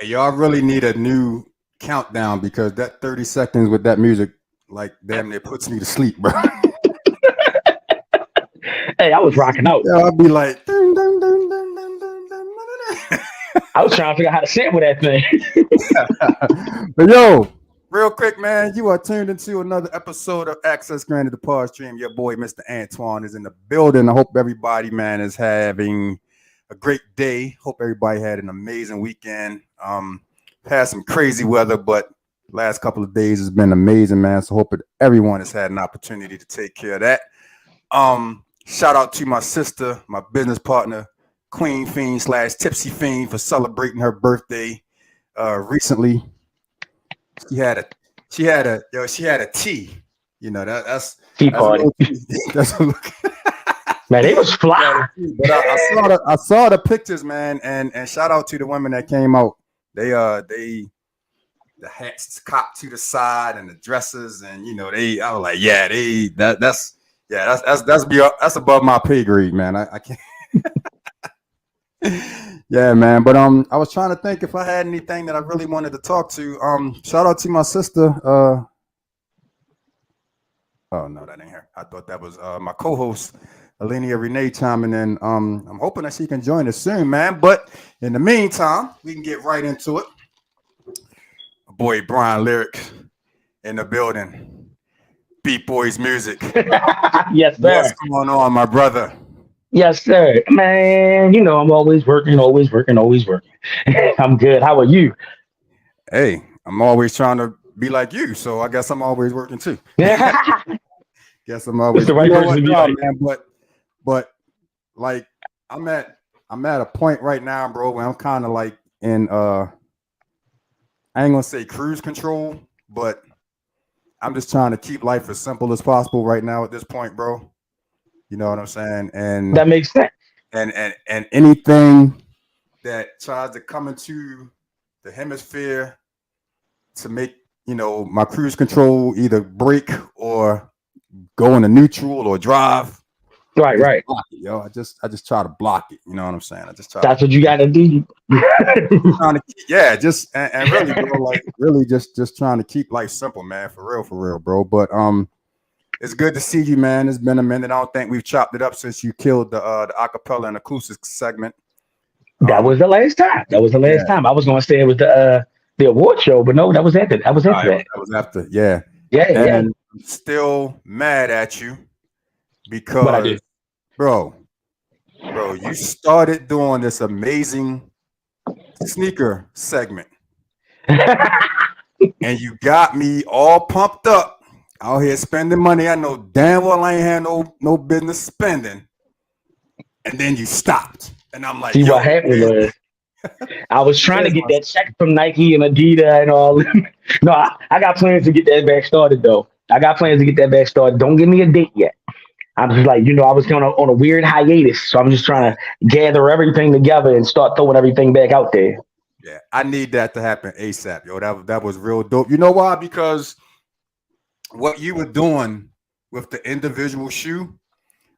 Hey, y'all really need a new countdown because that 30 seconds with that music, like, damn near puts me to sleep, bro. Hey, I was rocking out. Yeah, I'll be like, dun, dun, dun, dun, dun, dun, dun, dun. I was trying to figure out how to sample that thing. But yo, real quick, man, you are tuned into another episode of Access Granted, the Pod Stream. Your boy, Mr. Antoine, is in the building. I hope everybody, man, is having a great day. Hope everybody had an amazing weekend. Had some crazy weather, but last couple of days has been amazing, man. So hope that everyone has had an opportunity to take care of that. Shout out to my sister, my business partner, Queen Fiend / Tipsy Fiend, for celebrating her birthday recently. She had a tea. You know, that's Tea party. That's a look. Man, they was fly. But I saw the pictures, man, and shout out to the women that came out. They the hats cocked to the side and the dresses, and you know, I was like, yeah, that's above my pay grade, man. I can't. Yeah, man. But I was trying to think if I had anything that I really wanted to talk to. Shout out to my sister. Oh no, that ain't her. I thought that was my co-host, Alenia Renee, chiming in. I'm hoping that she can join us soon, man. But in the meantime, we can get right into it. My boy Bryan Lyrics in the building. Beat Boyz Muzik. Yes, sir. What's going on, my brother? Yes, sir. Man, you know I'm always working. I'm good. How are you? Hey, I'm always trying to be like you, so I guess I'm always working too. Guess I'm always the right person to be like. Man, but like I'm at a point right now, bro, where I'm kind of like in I ain't gonna say cruise control, but I'm just trying to keep life as simple as possible right now at this point, bro. You know what I'm saying? And That makes sense. And anything that tries to come into the hemisphere to make, you know, my cruise control either break or go into neutral or drive. Right. Block it, yo. I just try to block it. You know what I'm saying? I just try. That's what you gotta do. Trying to keep, yeah, just and really, bro, like really just trying to keep life simple, man. For real, bro. But it's good to see you, man. It's been a minute. I don't think we've chopped it up since you killed the acapella and acoustic segment. That was the last time. Time. I was gonna say it was the award show, but no, that was after. That was after that. That was after, yeah. Yeah. I'm still mad at you because, bro, you started doing this amazing sneaker segment, and you got me all pumped up. Out here spending money I know damn well I ain't had no business spending, and then you stopped, and I'm like, see what happened was I was trying to get that check from Nike and Adidas and all. No, I got plans to get that back started though. Don't give me a date yet. I'm just like, you know, I was kind of on a weird hiatus, so I'm just trying to gather everything together and start throwing everything back out there. Yeah, I need that to happen ASAP, yo. That was real dope. You know why? Because what you were doing with the individual shoe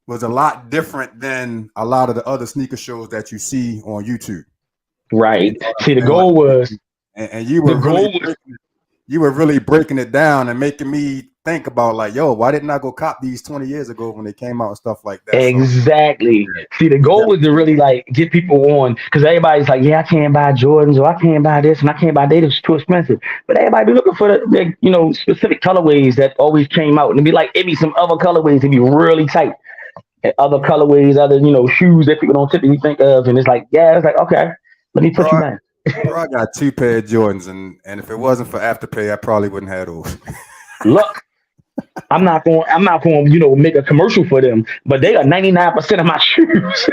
was a lot different than a lot of the other sneaker shows that you see on YouTube. Right. See, the goal was, and you were really breaking it down and making me think about like, yo, why didn't I go cop these 20 years ago when they came out and stuff like that? Exactly. So, see, the goal was to really like get people on, because everybody's like, yeah, I can't buy Jordans, or I can't buy this and I can't buy that. It's too expensive. But everybody be looking for the you know, specific colorways that always came out, and it'd be like, it'd be some other colorways that'd be really tight. and other colorways, other shoes that people don't typically think of, and it's like, yeah, it's like, okay, let me put you in. Bro, I got 2 pair of Jordans, and if it wasn't for Afterpay, I probably wouldn't have those. Look, I'm not going, make a commercial for them, but they are 99% of my shoes.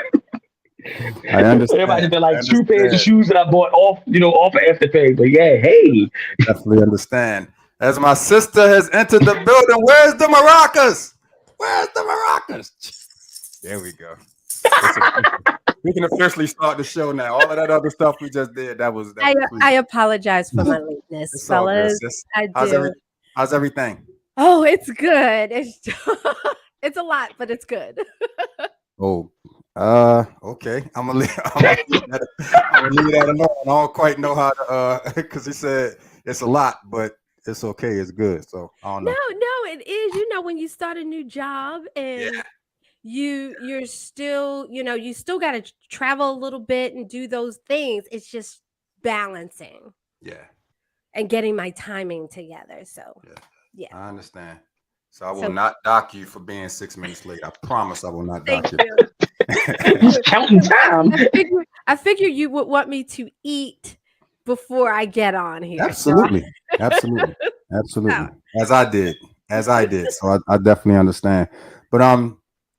I understand. Everybody's been like 2 pairs of shoes that I bought off of Afterpay. But yeah, hey. I definitely understand. As my sister has entered the building, where's the maracas? Where's the maracas? There we go. We can officially start the show now. All of that other stuff we just did, that was I apologize for my lateness, fellas. I do. How's everything? Oh, it's good. It's a lot, but it's good. Oh, okay. I'm gonna leave that alone. I don't quite know how to because he said it's a lot, but it's okay. It's good. So I don't know. No, it is. When you start a new job and you're still, you still got to travel a little bit and do those things. It's just balancing. Yeah. And getting my timing together. So yeah. I understand. So I will not dock you for being 6 minutes late. I promise I will not dock you. He's counting time. I figure you would want me to eat before I get on here. Absolutely. So. Absolutely. As I did. So I definitely understand. But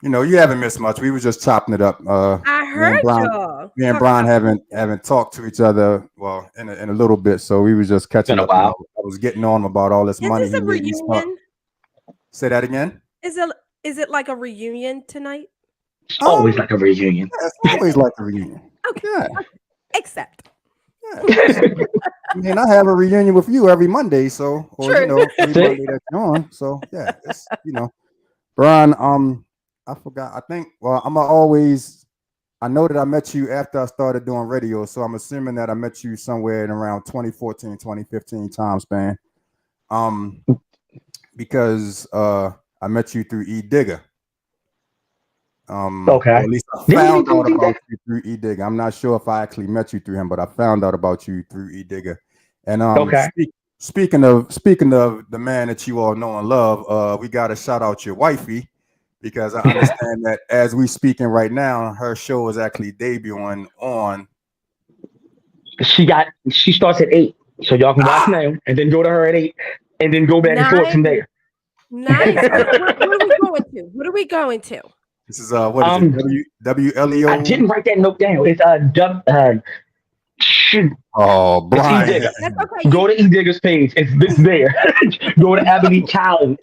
you haven't missed much. We were just chopping it up. I heard y'all. Me and Bryan haven't talked to each other in a little bit. So we were just catching up. I was getting on about all this money. Is this a reunion? Say that again. Is it like a reunion tonight? It's always like a reunion. Yeah, it's always like a reunion. Okay. Yeah. Except. Yeah. I mean, I have a reunion with you every Monday, so every Monday that you're on. So yeah, it's Bryan, I forgot. I know that I met you after I started doing radio, so I'm assuming that I met you somewhere in around 2014, 2015 time span. Because I met you through E Digger. Okay. At least I found out about you through E Digger. I'm not sure if I actually met you through him, but I found out about you through E Digger. And speaking of the man that you all know and love, we got to shout out your wifey, because I understand that as we speaking right now, her show is actually debuting on. She starts at 8, so y'all can watch now, and then go to her at 8, and then go back and forth from there. Nice. What are we going to? This is what is it? WLEO. I didn't write that note down. It's shoot. Oh, Bryan. Okay. Go to E Digger's page. It's there. Go to Ebony Collins,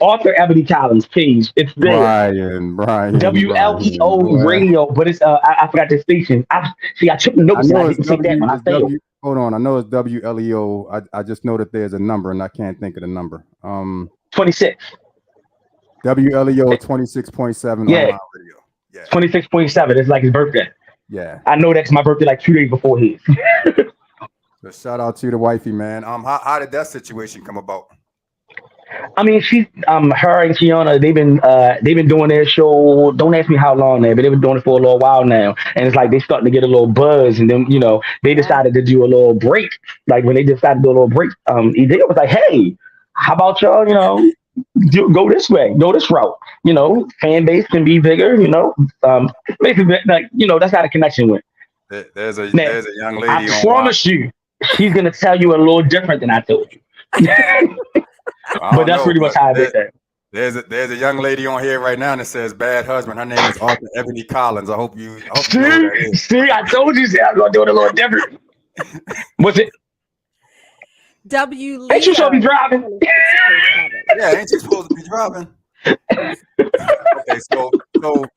author Ebony Collins page. It's there. Bryan. WLEO radio, but it's I forgot the station. I took the notes. I didn't take that when I failed. Hold on, I know it's WLEO. I just know that there's a number and I can't think of the number. 26. WLEO 26.7 yeah. radio. Yeah. 26.7. It's like his birthday. Yeah. I know that's my birthday like 2 days before his. So shout out to the wifey, man. How did that situation come about? I mean, her and Kiana, they've been doing their show. Don't ask me how long now, but they've been doing it for a little while now. And it's like they starting to get a little buzz, and then they decided to do a little break. Like when they decided to do a little break, they was like, "Hey, how about y'all? Go this way, go this route. Fan base can be bigger. Basically, like that's how the connection went." There's a young lady. I promise you, she's gonna tell you a little different than I told you. But that's pretty much how I did that. There's a young lady on here right now that says bad husband. Her name is Arthur Ebony Collins. I hope you know who that is. See, I told you I was gonna do it a little different. What's it? W. Ain't you supposed to be driving? Yeah, ain't you supposed to be driving?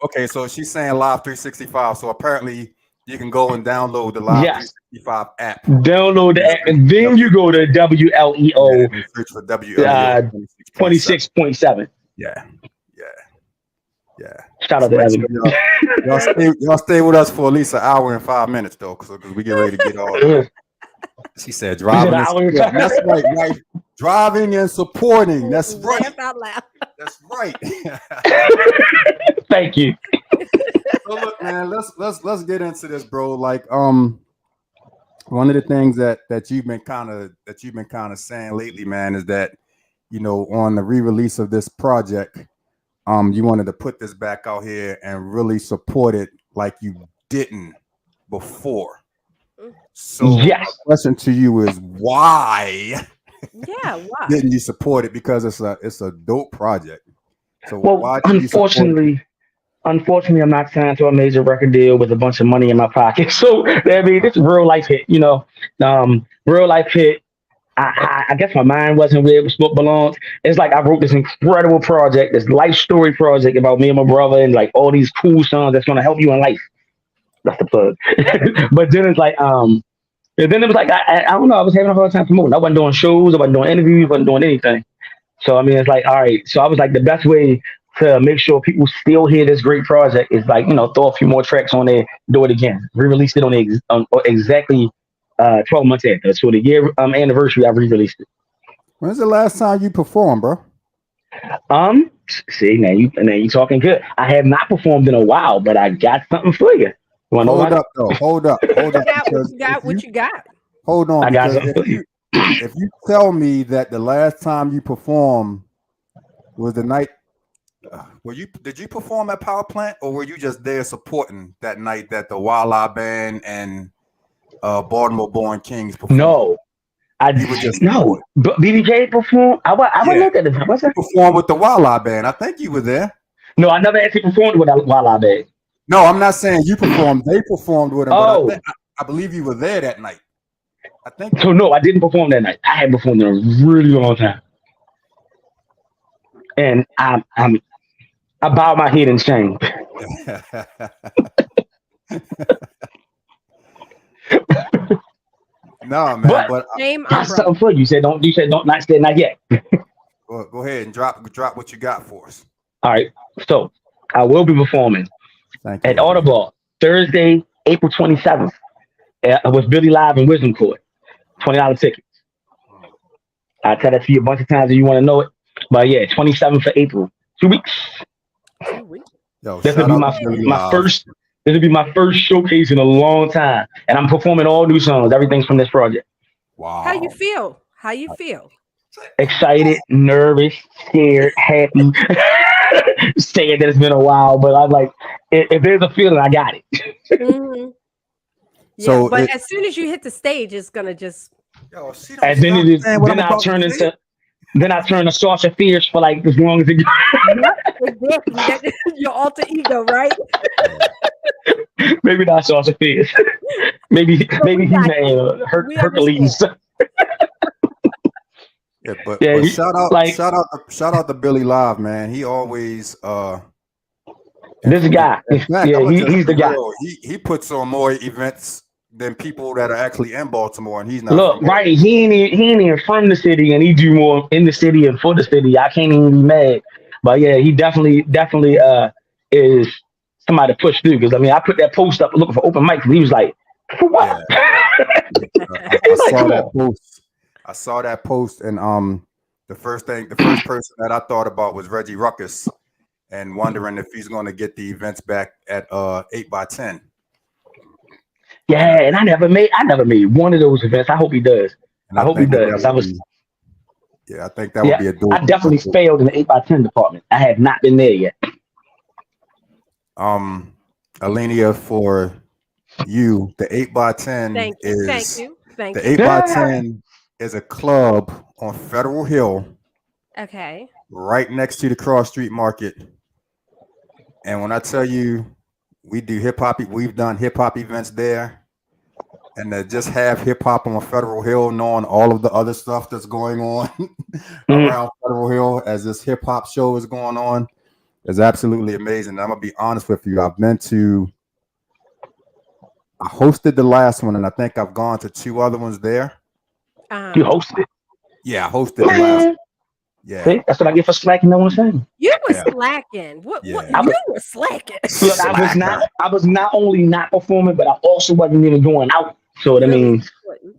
Okay, so she's saying Live 365. So apparently you can go and download the Live 365 app. Download the app, and then you go to WLEO. Yeah, search for WLEO 26.7. Yeah. Shout out to Evan. Y'all stay with us for at least an hour and 5 minutes though, because we get ready to get all. She said driving. That's right, wife. Driving and supporting. That's right. Laugh out loud. That's right. Thank you. So look, man, let's get into this, bro. Like, one of the things that you've been kind of saying lately, man, is that on the re-release of this project, you wanted to put this back out here and really support it like you didn't before. So Yes. my question to you is why? Yeah, why? Didn't you support it? Because it's a dope project. So Well, why didn't you support it? unfortunately, I'm not signed to a major record deal with a bunch of money in my pocket. So I mean, this is real life hit, real life hit. I guess my mind wasn't where it was supposed to belong. It's like I wrote this incredible project, this life story project about me and my brother, and like all these cool songs that's gonna help you in life. That's the plug. But then it's like, and then it was like I don't know. I was having a hard time promoting. I wasn't doing shows. I wasn't doing interviews. I wasn't doing anything. So I mean, it's like, all right. So I was like, the best way to make sure people still hear this great project is like, throw a few more tracks on there, do it again, re-release it on exactly 12 months after. So the year anniversary, I re-released it. When's the last time you performed, bro? See, now you talking good. I have not performed in a while, but I got something for you. Hold up, though. Hold up. You got what you got. Hold on. I got Because something for you. if you tell me that the last time you performed was the night, did you perform at Power Plant, or were you just there supporting that night that the Walla Band and Baltimore Born Kings performed? No, you were just no. But BBJ performed. I would look at it. What's that? Performed with the Walla Band. I think you were there. No, I never actually performed with Walla Band. No, I'm not saying you performed. They performed with him. Oh. But I believe you were there that night. I think so. No, I didn't perform that night. I had performed in a really long time, and I bow my head in shame. No, man. But got something for you. You said don't not say not yet. Go ahead and drop what you got for us. All right. So I will be performing at Audible Thursday, April 27th with Billy Live and Wisdom Court. $20 tickets. I'll tell that to you a bunch of times if you want to know it. But yeah, 27th for April. 2 weeks. Yo, this will be my first. This will be my first showcase in a long time, and I'm performing all new songs. Everything's from this project. Wow. How you feel? Excited, nervous, scared, happy. Saying that it's been a while, but I'm like, if there's a feeling, I got it. Mm-hmm. Yeah, so but as soon as you hit the stage, it's gonna just. Yo, and then it is. Then I turn into. Then I turn to Sasha Fierce for like as long as it goes. Exactly. Your alter ego, right? Maybe not Sasha Fierce. maybe He-Man, Hercules. Yeah, but shout out to Billy Live, man. He always this guy. He's the guy. He puts on more events than people that are actually in Baltimore, and he's not. Look, right? He ain't even from the city, and he do more in the city and for the city. I can't even be mad, but yeah, he definitely is somebody to push through. Because I mean, I put that post up looking for open mics, and he was like, "For what?" Yeah. I saw that post, and the first person that I thought about was Reggie Ruckus, and wondering if he's going to get the events back at 8x10. Yeah, and I never made one of those events. I hope he does. I hope he does. I think that would be a dope. I definitely failed in the 8x10 department. I have not been there yet. Alenia, for you, the 8x10 is Thank the you. 8x10 is a club on Federal Hill. Okay. Right next to the Cross Street Market. And when I tell you, we do hip hop. We've done hip hop events there, and to just have hip hop on Federal Hill, knowing all of the other stuff that's going on around Federal Hill as this hip hop show is going on, is absolutely amazing. I'm gonna be honest with you. I hosted the last one, and I think I've gone to 2 other ones there. You hosted it? Yeah, I hosted the last one. Yeah, see, that's what I get for slacking. No one's saying you were slacking. What? You were slacking. Look, I was not only not performing, but I also wasn't even going out. So that means.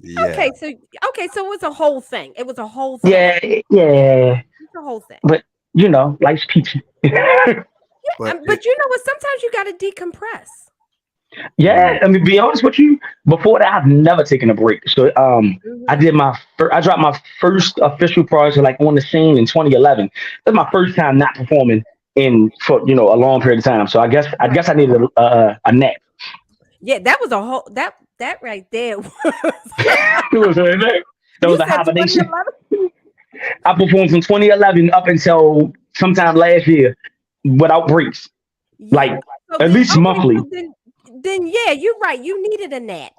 Yeah. Okay, so it was a whole thing. It was a whole thing. Yeah. It's a whole thing. But life's peachy. But you know what? Sometimes you got to decompress. Yeah, I mean, to be honest with you, before that, I've never taken a break. So, I dropped my first official project like on the scene in 2011. That's my first time not performing in for a long period of time. So I guess I needed a nap. Yeah, that was a whole that right there was. That was a hibernation. 2011? I performed from 2011 up until sometime last year without breaks, like at least monthly. Then yeah, you're right. You needed a nap.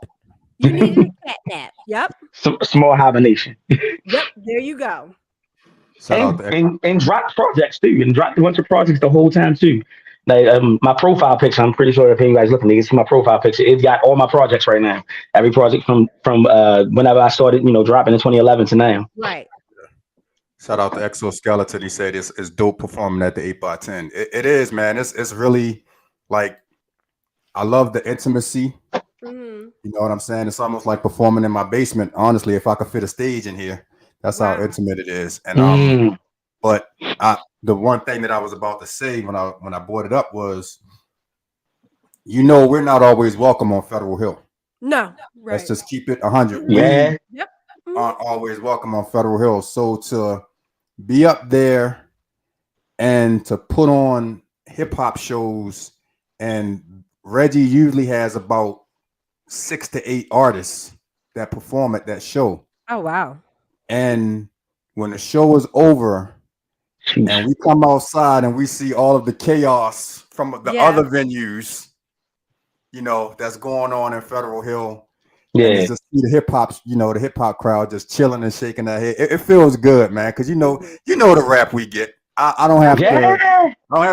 You needed a cat nap. Yep. Some small hibernation. Yep. There you go. And dropped projects too, and dropped a bunch of projects the whole time too. Like my profile picture, I'm pretty sure if anybody's looking, they can see my profile picture. It's got all my projects right now. Every project from whenever I started, dropping in 2011 to now. Right. Shout out to Exoskeleton. He said it's dope performing at the 8x10. It is, man. It's really like, I love the intimacy. You know what I'm saying? It's almost like performing in my basement. Honestly, if I could fit a stage in here, that's how intimate it is. And but the one thing that I was about to say when I brought it up was, we're not always welcome on Federal Hill. No, right. Let's just keep it 100. Yeah. Yep. Aren't always welcome on Federal Hill. So to be up there and to put on hip hop shows, and Reggie usually has about 6 to 8 artists that perform at that show. Oh wow. And when the show is over and we come outside and we see all of the chaos from the other venues, that's going on in Federal Hill. Yeah. And just see the hip hop, the hip hop crowd just chilling and shaking their head. It feels good, man. Cause the rap we get. I don't have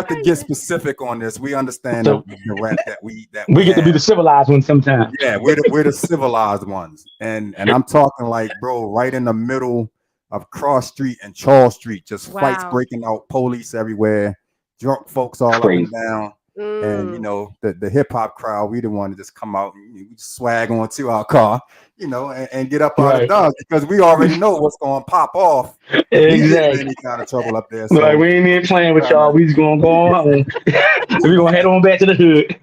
to get specific on this. We understand the rap that we get to be the civilized ones sometimes. Yeah, we're the civilized ones. And I'm talking like, bro, right in the middle of Cross Street and Charles Street, just fights breaking out, police everywhere, drunk folks all up and down. And the hip hop crowd, we didn't want to just come out and swag onto our car, and get up out of Dodge, because we already know what's going to pop off. Exactly. Any kind of trouble up there. So, like, we ain't even playing with y'all. We just gonna go on. We're gonna head on back to the hood.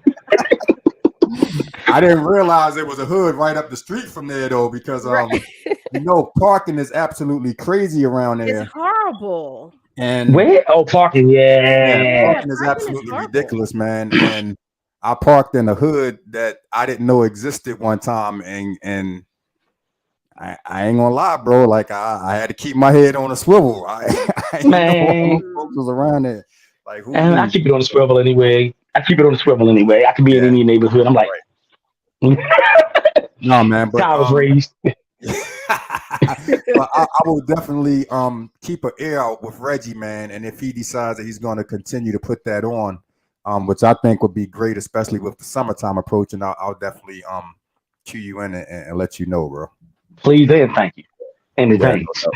I didn't realize there was a hood right up the street from there though, because parking is absolutely crazy around there. It's horrible. And where? Oh, parking, parking is absolutely ridiculous, man. And I parked in a hood that I didn't know existed one time, and I ain't gonna lie, bro. Like I had to keep my head on a swivel. I ain't know folks was around there. Like, I keep it on the swivel anyway. I could be in any neighborhood. I'm like, no, man. But I was raised. But I will definitely keep an ear out with Reggie, man. And if he decides that he's going to continue to put that on, which I think would be great, especially with the summertime approaching, I'll definitely cue you in and let you know, bro. Please and thank you. And thanks.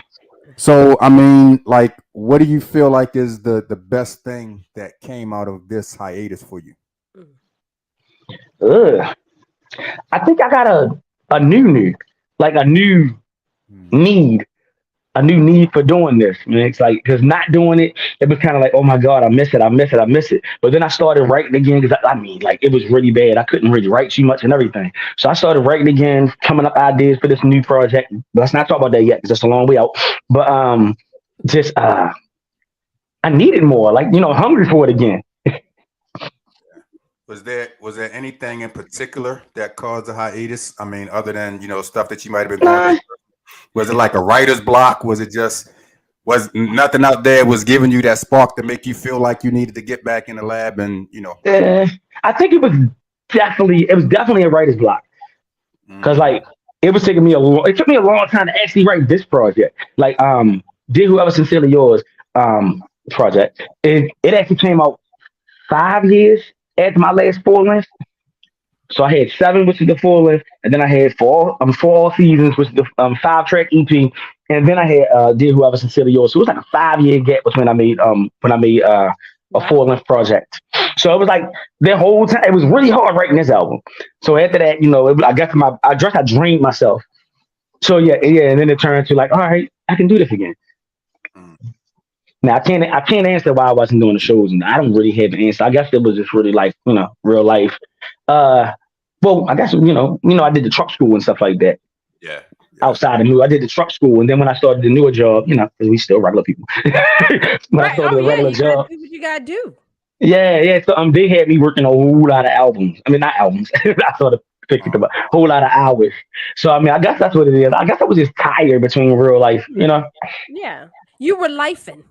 So, I mean, like, what do you feel like is the best thing that came out of this hiatus for you? I think I got a new need for doing this, man. It's like, because not doing it, it was kind of like, oh my God, I miss it. But then I started writing again, because it was really bad. I couldn't really write too much and everything. So I started writing again, coming up ideas for this new project. But let's not talk about that yet, because it's a long way out. But I needed more, hungry for it again. Was there anything in particular that caused the hiatus? I mean, other than, stuff that you might have been going through? Was it like a writer's block? Was nothing out there was giving you that spark to make you feel like you needed to get back in the lab and, I think it was definitely a writer's block. Because it took me a long time to actually write this project. Dear Whoever Sincerely Yours project. It actually came out 5 years after my last full length. So I had 7, which is the full length, and then I had 4 seasons, which is the 5-track EP, and then I had Dear Whoever Sincerely Yours. So it was like a 5-year gap between when I made a full length project. So it was like the whole time. It was really hard writing this album. So after that, I drained myself. So yeah, and then it turned to like, all right, I can do this again. Now I can't answer why I wasn't doing the shows, and I don't really have an answer. I guess it was just really real life. Well, I guess I did the truck school and stuff like that. Yeah. outside of new. I did the truck school, and then when I started the newer job, because we still regular people. When I started the regular job, do what you gotta do. Yeah. So they had me working a whole lot of albums. I mean, not albums. I sort of picked it up a whole lot of hours. So I mean, I guess that's what it is. I guess I was just tired between real life, Yeah, you were lifing.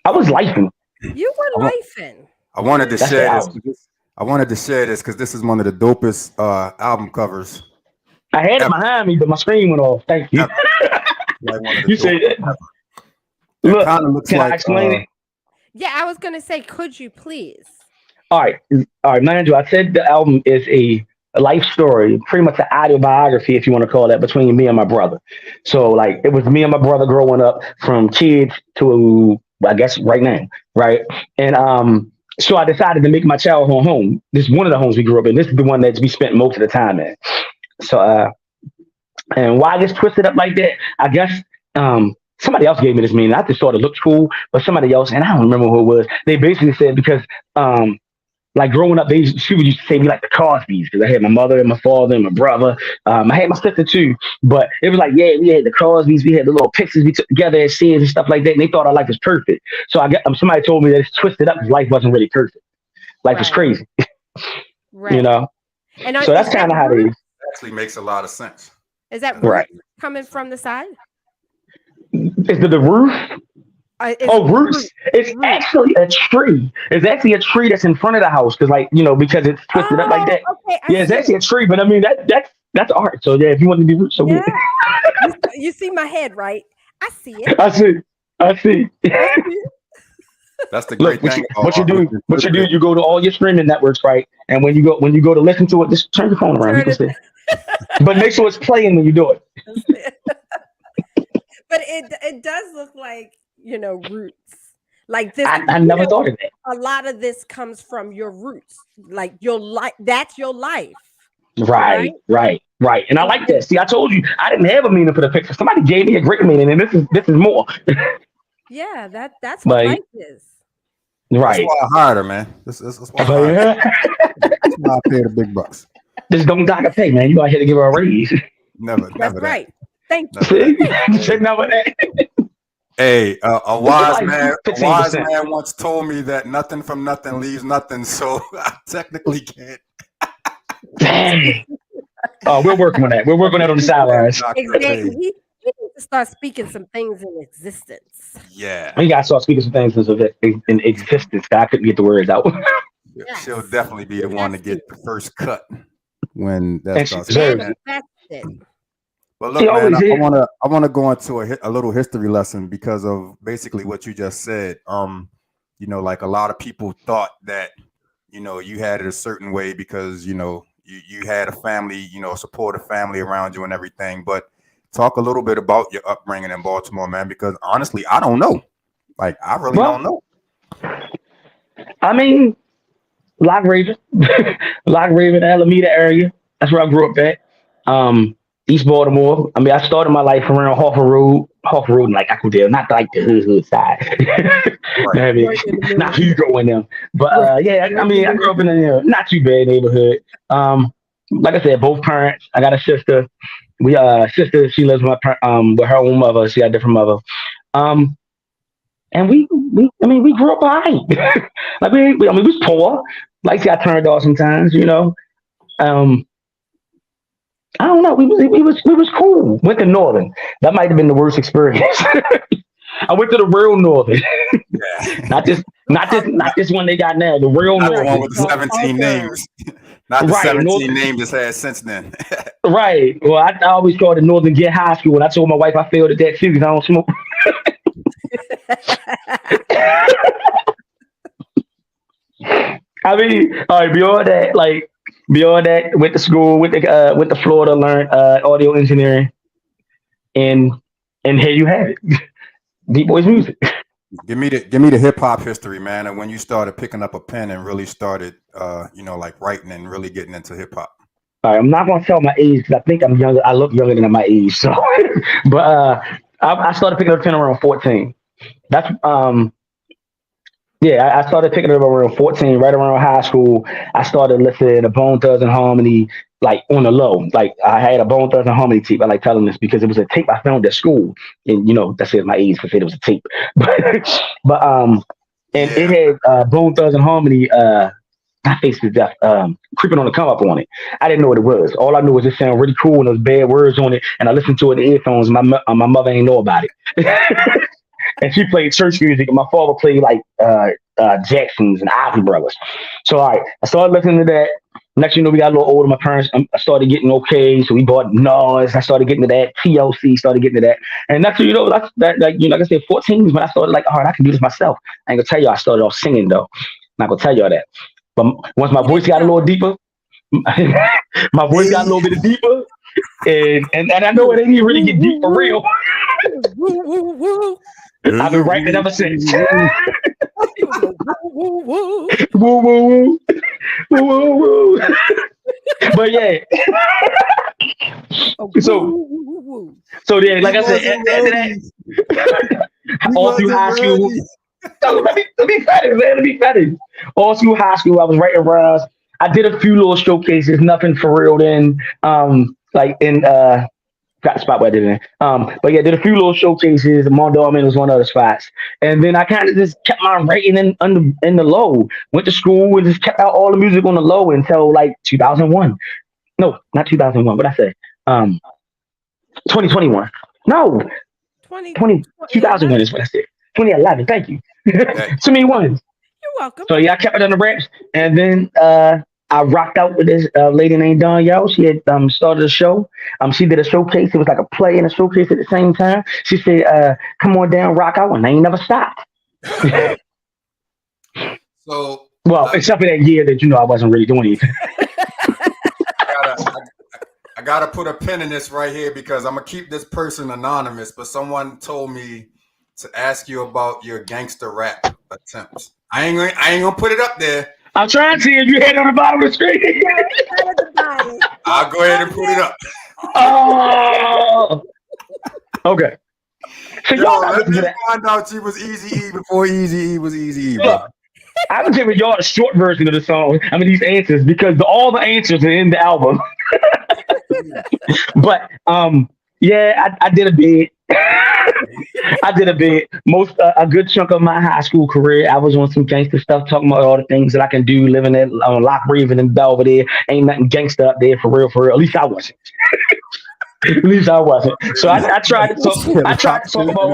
I was lifing. You were lifing. I wanted to share this. I wanted to share this because this is one of the dopest album covers. I had it behind me, but my screen went off. Thank you. You said that. Look, kind of looks can like, I explain it? Yeah, I was gonna say, could you please? All right, mind you, I said the album is a life story, pretty much an autobiography, if you want to call that, between me and my brother. So, like, it was me and my brother growing up from kids to, I guess, right now, right? And so I decided to make my childhood home. This is one of the homes we grew up in. This is the one that we spent most of the time in. So, and why this twisted up like that? I guess somebody else gave me this meaning. I just thought it looked cool, but somebody else, and I don't remember who it was. They basically said because, like growing up, she would used to say me like the Cosbys because I had my mother and my father and my brother. I had my sister too, but it was like, yeah, we had the Cosbys, we had the little pictures we took together as scenes and stuff like that, and they thought our life was perfect. So I got somebody told me that it's twisted up because life wasn't really perfect. Life was crazy, right? And so that's kind of how it is. Actually makes a lot of sense. Is that coming from the side? Is it the roof? Roots. It's actually a tree. It's actually a tree that's in front of the house because, because it's twisted up like that. Okay, it's actually a tree, but I mean that's art. So yeah, if you want to be roots, so you see my head, right? I see it. I see. That's the great thing. What you do? You go to all your streaming networks, right? And when you go to listen to it, just turn your phone around. You can see. But make sure it's playing when you do it. But it does look like roots. Like this. I never thought of that. A lot of this comes from your roots, like your life. That's your life. Right. And I like that. See, I told you I didn't have a meaning for the picture. Somebody gave me a great meaning, and this is more. Yeah, that's what life is. Right. That's why I hired her, man. That's why I pay the big bucks. Just don't dock a pay, man. You got here to give her a raise. Never. That's right. That. Thank you. Say never that. Hey, a wise man once told me that nothing from nothing leaves nothing, so I technically can't. Dang. Oh, we're working on that. We're working on that on the sidelines. Exactly. We need to start speaking some things in existence. Yeah. We got to start speaking some things in existence. I couldn't get the words out. Yes. She'll definitely be the one to get the first cut when that starts. But look, man, I want to go into a little history lesson because of basically what you just said. Like a lot of people thought that, you had it a certain way because, you had a family, a supportive family around you and everything. But talk a little bit about your upbringing in Baltimore, man, because honestly, I don't know. Like, I really don't know. I mean, Lock Raven, Alameda area. That's where I grew up at. East Baltimore. I mean, I started my life around Harford Road, like Aquadale, not like the hood side. I mean, not Hugo and them. But I grew up in a not too bad neighborhood. Like I said, both parents. I got a sister. She lives with her own mother. She got a different mother. And we grew up all right. Like we was poor. Like I turned off sometimes, I don't know. We was cool. Went to Northern. That might have been the worst experience. I went to the real Northern. not this one they got now. The real Northern. The one with the 17 names. Not the 17 names it's had since then. Right. Well, I always called it Northern Get High School, and I told my wife I failed at that too because I don't smoke. I mean, all right, beyond that, went to school, went to Florida, learned audio engineering, and here you have it, Boyz Muzik. Give me the hip hop history, man, and when you started picking up a pen and really started, like writing and really getting into hip hop. All right, I'm not gonna tell my age because I think I'm younger. I look younger than my age, so. But I started picking up a pen around 14. That's I started picking it up around 14, right around high school. I started listening to Bone Thugs and Harmony, like on the low. Like I had a Bone Thugs and Harmony tape. I like telling this because it was a tape I found at school, and you know that says my age for saying it was a tape. but and it had Bone Thugs and Harmony. I Face to Death, creeping on the come up on it. I didn't know what it was. All I knew was it sounded really cool and there was bad words on it. And I listened to it in the earphones. My mother ain't know about it. And she played church music, and my father played like Jacksons and Ivy Brothers. So all right, I started listening to that. Next, you know, we got a little older. My parents, I started getting okay, so we bought Nas. I started getting to that. TLC started getting to that, and next, you know, that's that. Like you know, like I said, 14 is when I started like, all right, I can do this myself. I ain't gonna tell you, I started off singing though. I'm not gonna tell y'all that. But once my voice got a little deeper, my voice got a little bit deeper, and I know it ain't even really get deep for real. I've been writing ever since. Woo, woo, woo. Woo, woo, woo. But yeah. So then, like I said, after that, all through high school. So let me finish, man. Let me finish. All through high school, I was writing rhymes. I did a few little showcases, nothing for real then. Like in got the spot where I did it in. But yeah, did a few little showcases. Mondawmin was one of the spots. And then I kind of just kept my writing in the low. Went to school and just kept out all the music on the low until like 2001. No, not 2001. What I say? 2021. No. 2001 is what I said. 2011. Thank you. Too many ones. You're welcome. So yeah, I kept it on the raps. And then I rocked out with this lady named Danielle. She had started a show. She did a showcase. It was like a play and a showcase at the same time. She said, come on down, rock out. And I ain't never stopped. So, well, except for that year that, you know, I wasn't really doing anything. I gotta put a pin in this right here because I'm gonna keep this person anonymous, but someone told me to ask you about your gangster rap attempts. I ain't gonna put it up there. I'm trying to see if you had it on the bottom of the screen. I'll go ahead and put it up. Oh, okay. So y'all let me find out she was Eazy-E before Eazy-E was Eazy-E, bro. I'm giving y'all the short version of the song. I mean, these answers because all the answers are in the album. But yeah, I did a bit. I did a bit. A good chunk of my high school career, I was on some gangster stuff, talking about all the things that I can do, living at Lock Raven and Belvedere. Ain't nothing gangster up there for real. At least I wasn't. At least I wasn't. So I tried to talk. I tried to talk about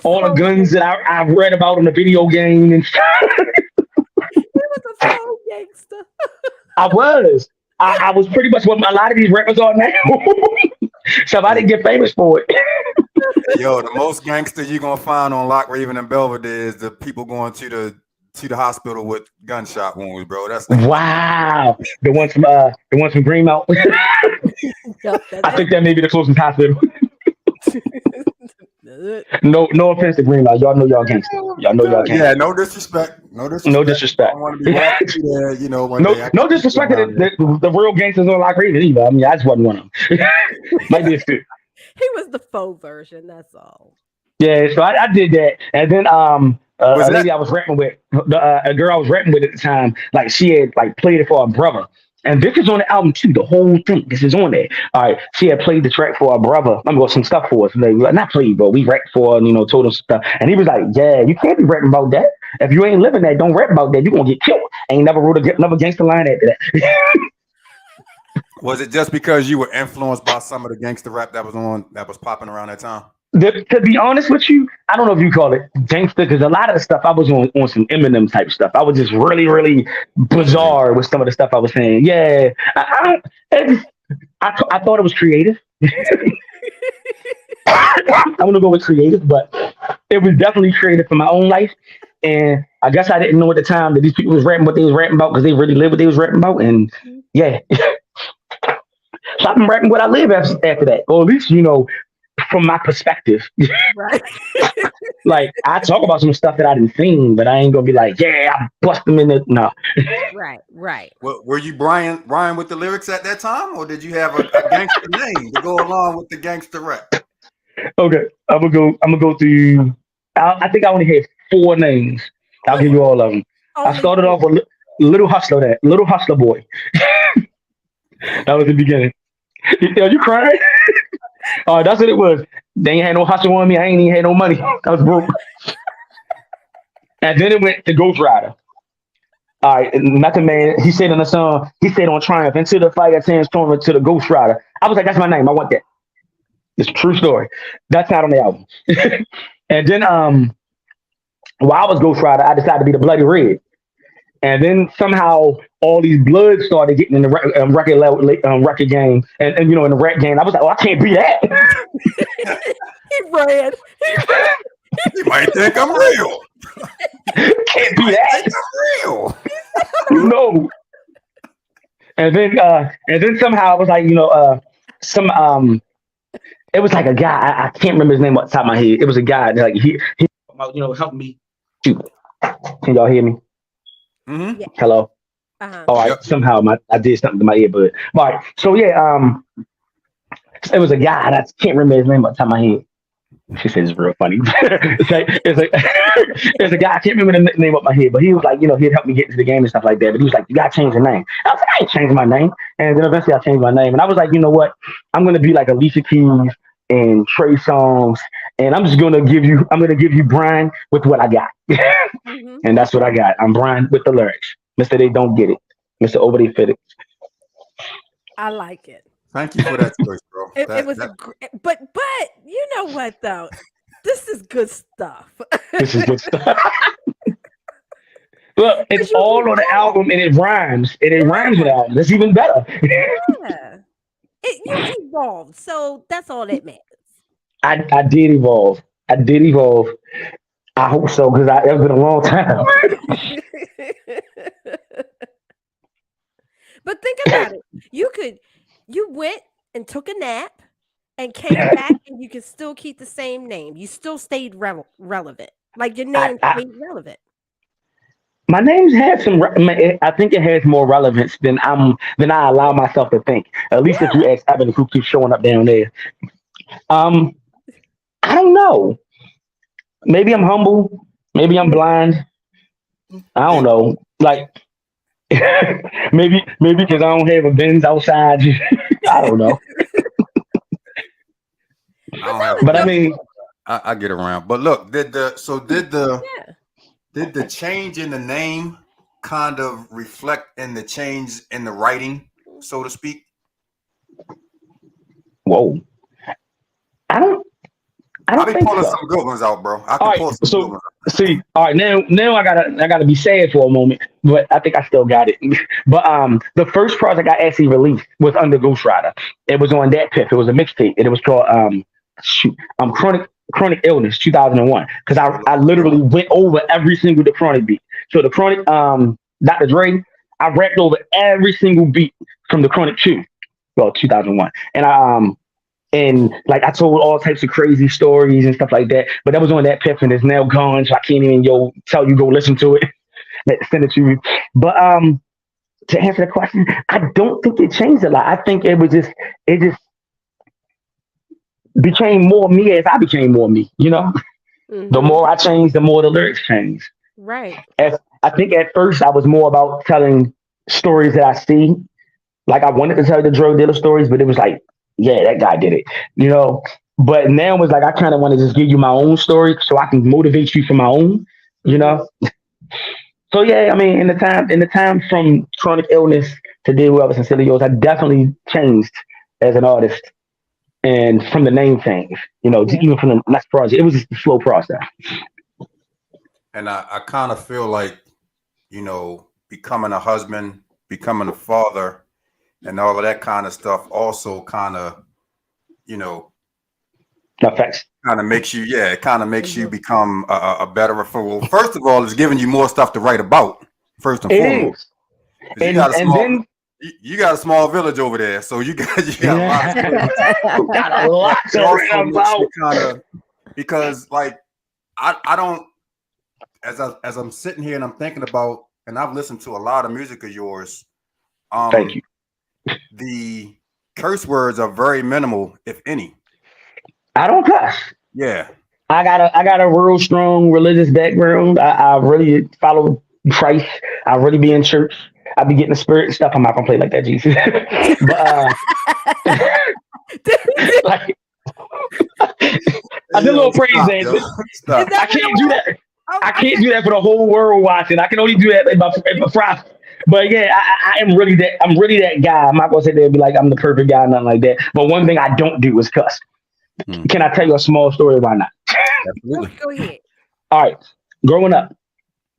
all the guns that I read about in the video game and stuff. He was a full gangster. I was. I was pretty much what a lot of these rappers are now. So I didn't get famous for it. Yo, the most gangster you're gonna find on Lock Raven and Belvedere is the people going to the hospital with gunshot wounds, bro. That's wow. The ones from Greenmount. I think that may be the closest hospital. No offense to Greenmount. Y'all know y'all gangster. Y'all know y'all gangster. Yeah, no disrespect. No disrespect. I want to be there, you know, no disrespect to the real gangsters on Lock Raven either. I mean, I just wasn't one of them. Might be a few. He was the faux version, that's all. Yeah, so I did that. And then a lady I was rapping with, a girl I was rapping with at the time, like she had like played it for her brother. And this is on the album too, the whole thing. This is on there. All right, she had played the track for her brother. I'm going some stuff for us. Like, not played, but we rapped for her, you know, told him stuff. And he was like, yeah, you can't be rapping about that. If you ain't living that, don't rap about that. You're going to get killed. Ain't never wrote another gangster line after that. Was it just because you were influenced by some of the gangster rap that was popping around that time? To be honest with you, I don't know if you call it gangster, because a lot of the stuff I was on some Eminem type stuff. I was just really, really bizarre with some of the stuff I was saying. Yeah, I thought it was creative. I'm gonna go with creative, but it was definitely creative for my own life. And I guess I didn't know at the time that these people was rapping what they was rapping about because they really lived what they was rapping about. And yeah, so I've been rapping what I live after that, or at least, you know, from my perspective. Right. Like I talk about some stuff that I didn't seen, but I ain't gonna be like, yeah, I bust them in the no. Right. Well, were you Bryan with the lyrics at that time, or did you have a gangster name to go along with the gangster rap? Okay, I'm gonna go through. I think I only had 4 names. I'll give you all of them. I started off with Little Hustler Boy. That was the beginning. Are you crying? Oh, that's what it was. They ain't had no hustle on me. I ain't even had no money. I was broke. And then it went to Ghost Rider. All right, Method Man, he said in the song, he said on Triumph, into the fire transformer to the Ghost Rider. I was like, that's my name. I want that. It's a true story. That's not on the album. And then while I was Ghost Rider, I decided to be the Bloody Red. And then somehow all these bloods started getting in the record game, and in the rap game. I was like, oh, I can't be that. He ran. You might think I'm real. Can't be that. I'm real. No. And then somehow it was like, it was like a guy. I can't remember his name off the top of my head. It was a guy like he helped me. Shoot. Can y'all hear me? Mm-hmm. Yeah. Hello. All right. Yep. Somehow I did something to my earbud. All right. So yeah, it was a guy. I can't remember his name off the top of my head. She said it's real funny. It's a guy. I can't remember the name off my head, but he was like, he'd help me get into the game and stuff like that. But he was like, you gotta change the name. I was like, I ain't changing my name. And then eventually I changed my name, and I was like, you know what? I'm gonna be like Alicia Keys and Trey Songz, and I'm gonna give you Bryan with what I got. Mm-hmm. And that's what I got. I'm Bryan with the lyrics. Mr. They Don't Get It. Mr. Overly Fitted. I like it. Thank you for that choice, bro. It was but you know what though? This is good stuff. This is good stuff. Look, it's all on the album and it rhymes. And it rhymes with the album. That's even better. Yeah. You evolved. So that's all that matters. I did evolve. I hope so, because it's been a long time. But think about it. You went and took a nap and came back, and you can still keep the same name. You still stayed relevant. Like your name stayed relevant. My name's had some. I think it has more relevance than I allow myself to think. At least if you ask Evan, who keeps showing up down there. I don't know. Maybe I'm humble. Maybe I'm blind. I don't know. Like maybe because I don't have a Benz outside. I don't know. But I mean, I get around. But look, did the change in the name kind of reflect in the change in the writing, so to speak? Whoa. I'll be pulling some good ones out, bro. I can pull some good ones out. See, all right, now I gotta be sad for a moment, but I think I still got it. But the first project I actually released was under Ghost Rider. It was on that Piff. It was a mixtape, and it was called Chronic Illness 2001. Because I literally went over every single The Chronic beat. So The Chronic, Dr. Dre, I rapped over every single beat from The Chronic 2, 2001, and like I told all types of crazy stories and stuff like that, but that was on that Piff and it's now gone, so I can't even tell you go listen to it. Send it to you. But to answer the question, I don't think it changed a lot. I think it just became more me as I became more me. Mm-hmm. The more I changed, the more the lyrics changed. Right. I think at first I was more about telling stories that I see. Like I wanted to tell the drug dealer stories, but it was like, yeah, that guy did it, But now it's like I kind of want to just give you my own story so I can motivate you for my own, So yeah, I mean, in the time from Chronic Illness to Dead Well and Silly Yours, I definitely changed as an artist, and from the name change, even from the next project, it was just a slow process. And I kind of feel like, becoming a husband, becoming a father, and all of that kind of stuff also kind of, affects. Kind of makes you, it kind of makes you become a better. Well, first of all, it's giving you more stuff to write about. First and foremost, you got a small village over there, so you got a lot to write about. Because like I don't, as I'm sitting here and I'm thinking about, and I've listened to a lot of music of yours. Thank you. The curse words are very minimal, if any. I don't cuss. Yeah. I got a real strong religious background. I really follow Christ. I really be in church. I be getting the spirit and stuff. I'm not gonna play like that, Jesus. But like, I did a little praise dance. I can't do that. I can't do that for the whole world watching. I can only do that in my private. But yeah, I am really that. I'm really that guy. I'm not gonna sit there and be like I'm the perfect guy, nothing like that. But one thing I don't do is cuss. Can I tell you a small story? Why not? Absolutely. Go ahead. All right. Growing up,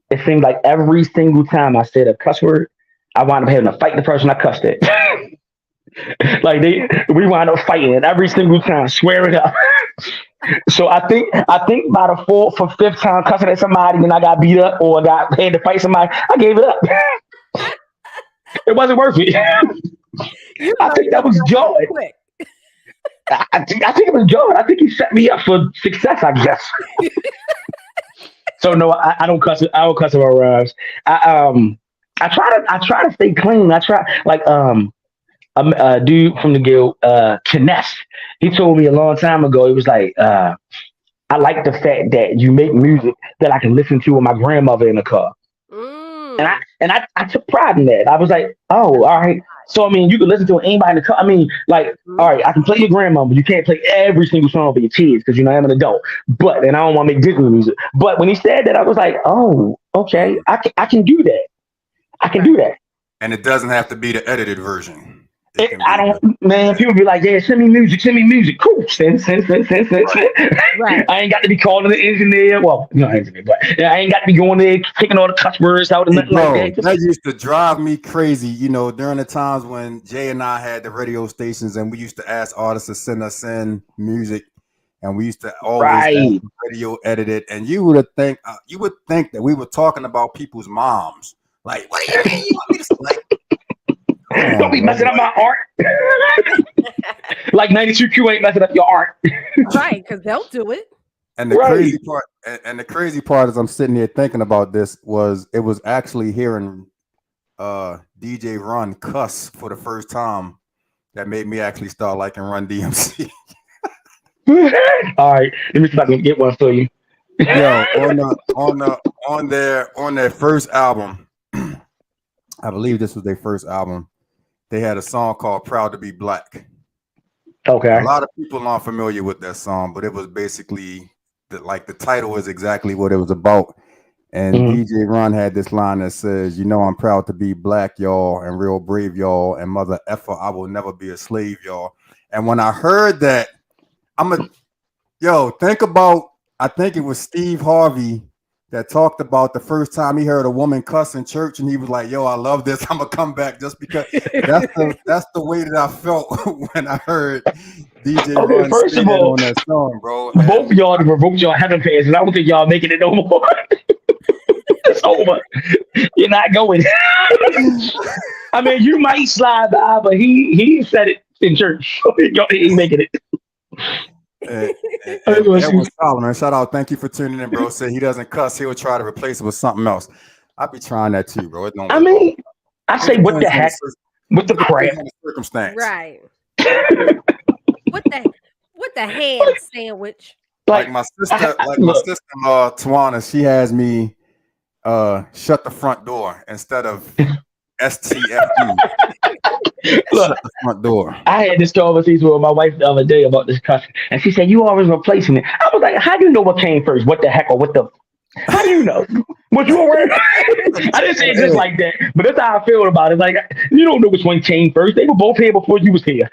it seemed like every single time I said a cuss word, I wound up having to fight the person I cussed at. Like we wound up fighting it every single time, swear it up. So I think by the fourth or fifth time cussing at somebody and I got beat up or had to fight somebody, I gave it up. It wasn't worth it. I think that was joy. I think it was joy. I think he set me up for success, I guess. So no, I don't cuss. I don't cuss about rhymes. I try to stay clean. I try like a dude from the guild, Kiness. He told me a long time ago. He was like, I like the fact that you make music that I can listen to with my grandmother in the car. And I took pride in that. I was like, oh, all right. So I mean, you can listen to anybody in the car. I mean, like, all right, I can play your grandma, but you can't play every single song for your kids because I'm an adult. And I don't want to make Disney music. But when he said that, I was like, oh, okay, I can do that. I can do that. And it doesn't have to be the edited version. I don't, man. People be like, yeah, send me music. Cool, send. Right. I ain't got to be calling the engineer. Well, no engineer, but I ain't got to be going there taking all the cuss words out and nothing like that. That used to drive me crazy. During the times when Jay and I had the radio stations, and we used to ask artists to send us in music, and we used to always have the radio edited. And you would think that we were talking about people's moms. Like, what do you mean? You want me to like? Don't be messing up my art. Like 92Q ain't messing up your art. Right, because they'll do it. And the crazy part is I'm sitting here thinking about this it was actually hearing DJ Run cuss for the first time that made me actually start liking Run DMC. All right, let me see if I can get one for you. Yo, on their first album, I believe this was their first album. They had a song called "Proud to Be Black." Okay. A lot of people aren't familiar with that song, but it was basically the title is exactly what it was about. And DJ Ron had this line that says, I'm proud to be black, y'all, and real brave, y'all, and mother effer, I will never be a slave, y'all. And when I heard that, think about, I think it was Steve Harvey that talked about the first time he heard a woman cuss in church, and he was like, yo, I love this. I'm gonna come back just because that's the way that I felt when I heard DJ Run first of all, on that song, bro. Both of y'all revoked your heaven pass, and I don't think y'all making it no more. It's over. You're not going. I mean, you might slide by, but he said it in church. He ain't making it. Edwin Solomon, shout out, thank you for tuning in, bro. Say he doesn't cuss, he'll try to replace it with something else. I'll be trying that too, bro. I say what the heck with the crap circumstance, right? what the hand sandwich? Like my sister-in-law Tawana, she has me shut the front door instead of STFU. Look, the front door. I had this conversation with my wife the other day about this cuss, and she said, "You always replacing it." I was like, "How do you know what came first? What the heck or what the? How do you know? What you were wearing?" I didn't say it just like that, but that's how I feel about it. Like, you don't know which one came first. They were both here before you was here.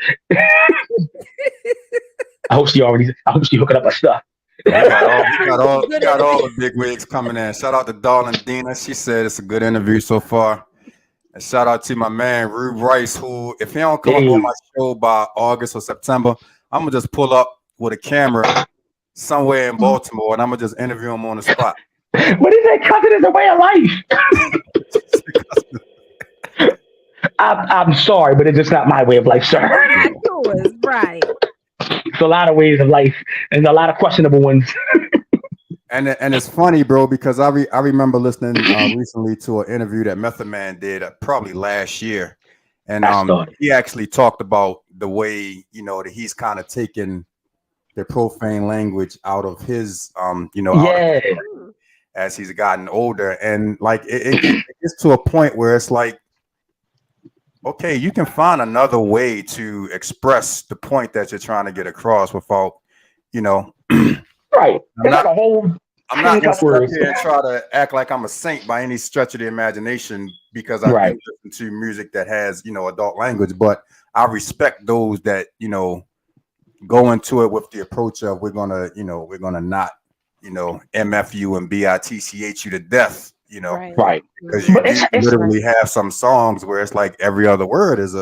I hope she hooking up her stuff. We got all the big wigs coming in. Shout out to Darlin Dina. She said it's a good interview so far. And shout out to my man Rube Rice, who, if he don't come up on my show by August or September, I'm gonna just pull up with a camera somewhere in Baltimore and I'm gonna just interview him on the spot. What is that? Cousin is a way of life. I'm sorry, but it's just not my way of life, sir. Yours, right. It's a lot of ways of life and a lot of questionable ones. And it's funny, bro, because I remember listening recently to an interview that Method Man did probably last year, and he actually talked about the way that he's kind of taken the profane language out of his as he's gotten older, and like it gets to a point where it's like okay, you can find another way to express the point that you're trying to get across without, you know. Right. I'm not gonna sit up here and try to act like I'm a saint by any stretch of the imagination, because I do listen to music that has, adult language, but I respect those that, go into it with the approach of we're gonna not, MF you and BITCH you to death, right. Because you literally have some songs where it's like every other word is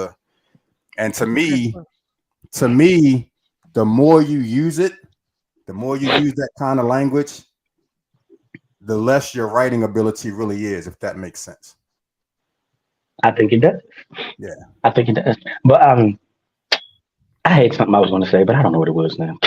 and to me, the more you use it, the more you use that kind of language, the less your writing ability really is, if that makes sense. I think it does. Yeah. I think it does. But I had something I was going to say, but I don't know what it was now.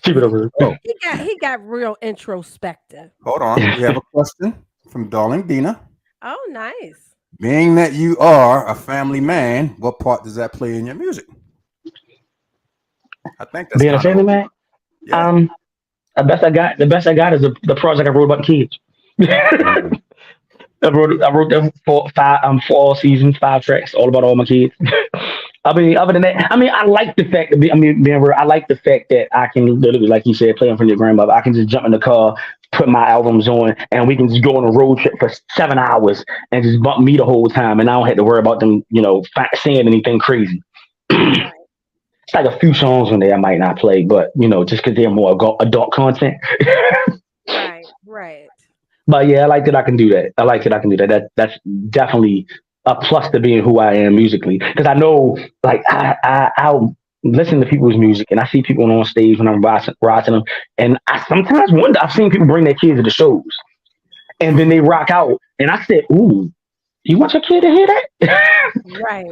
Keep it over. Oh. He got real introspective. Hold on. We have a question from Darling Dina. Oh, nice. Being that you are a family man, what part does that play in your music? I think that's being a family man. Yeah. The best I got is the project I wrote about the kids. I wrote them for all seasons, 5 tracks, all about all my kids. I mean, other than that, I like the fact that being real, I like the fact that I can literally, like you said, play in front of your grandmother. I can just jump in the car, put my albums on, and we can just go on a road trip for 7 hours and just bump me the whole time, and I don't have to worry about them, saying anything crazy. It's like a few songs on there I might not play, but just because they're more adult content. Right. But yeah, I like that I can do that. That's definitely a plus to being who I am musically, because I know, like, I'll listen to people's music and I see people on stage when I'm watching them, and I sometimes wonder. I've seen people bring their kids to the shows, and then they rock out, and I said, "Ooh, you want your kid to hear that?" Right.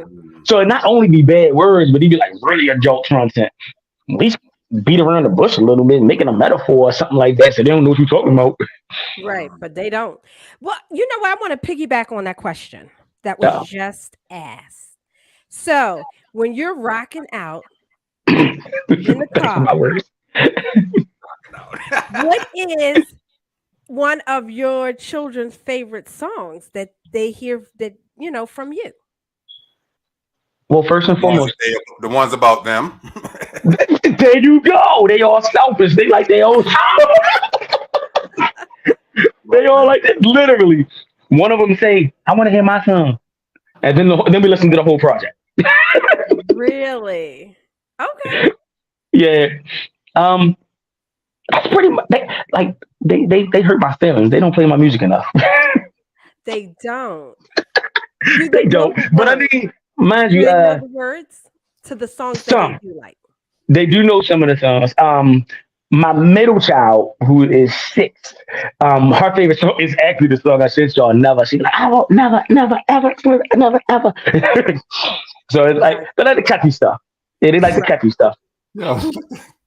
So it not only be bad words, but he be like really adult content. At least beat around the bush a little bit, making a metaphor or something like that, so they don't know what you're talking about. Right, but they don't. Well, you know what? I want to piggyback on that question that was just asked. So when you're rocking out in the car, what is one of your children's favorite songs that they hear from you? Well, first and foremost, the ones about them. There you go. They all selfish. They like their own. They all like that. Literally, one of them say, "I want to hear my song," and then we listen to the whole project. Really? Okay. Yeah. That's pretty much. They hurt my feelings. They don't play my music enough. They don't. They don't. But I mean, mind you, the words to the songs that they do like. They do know some of the songs. My middle child, who is 6, her favorite song is actually the song I sent y'all, "Never." She's like, "I won't never, ever, never, ever." So it's like, they like the catchy stuff. Yeah, they like the catchy stuff. Yo,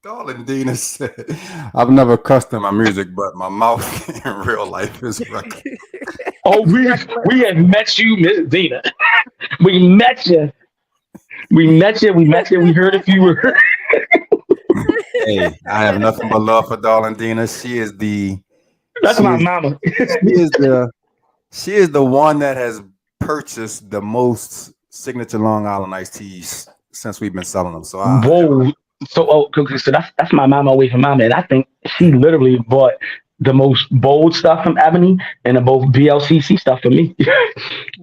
Darling Dina said, "I've never cussed in my music, but my mouth in real life is right." Oh, we have met you, Miss Dina. We met you. We heard a few words. Hey, I have nothing but love for Darling Dina. She is my mama. She is the one that has purchased the most signature Long Island iced teas since we've been selling them. So that's my mama away from mama, and I think she literally bought the most bold stuff from Ebony and the both BLCC stuff for me.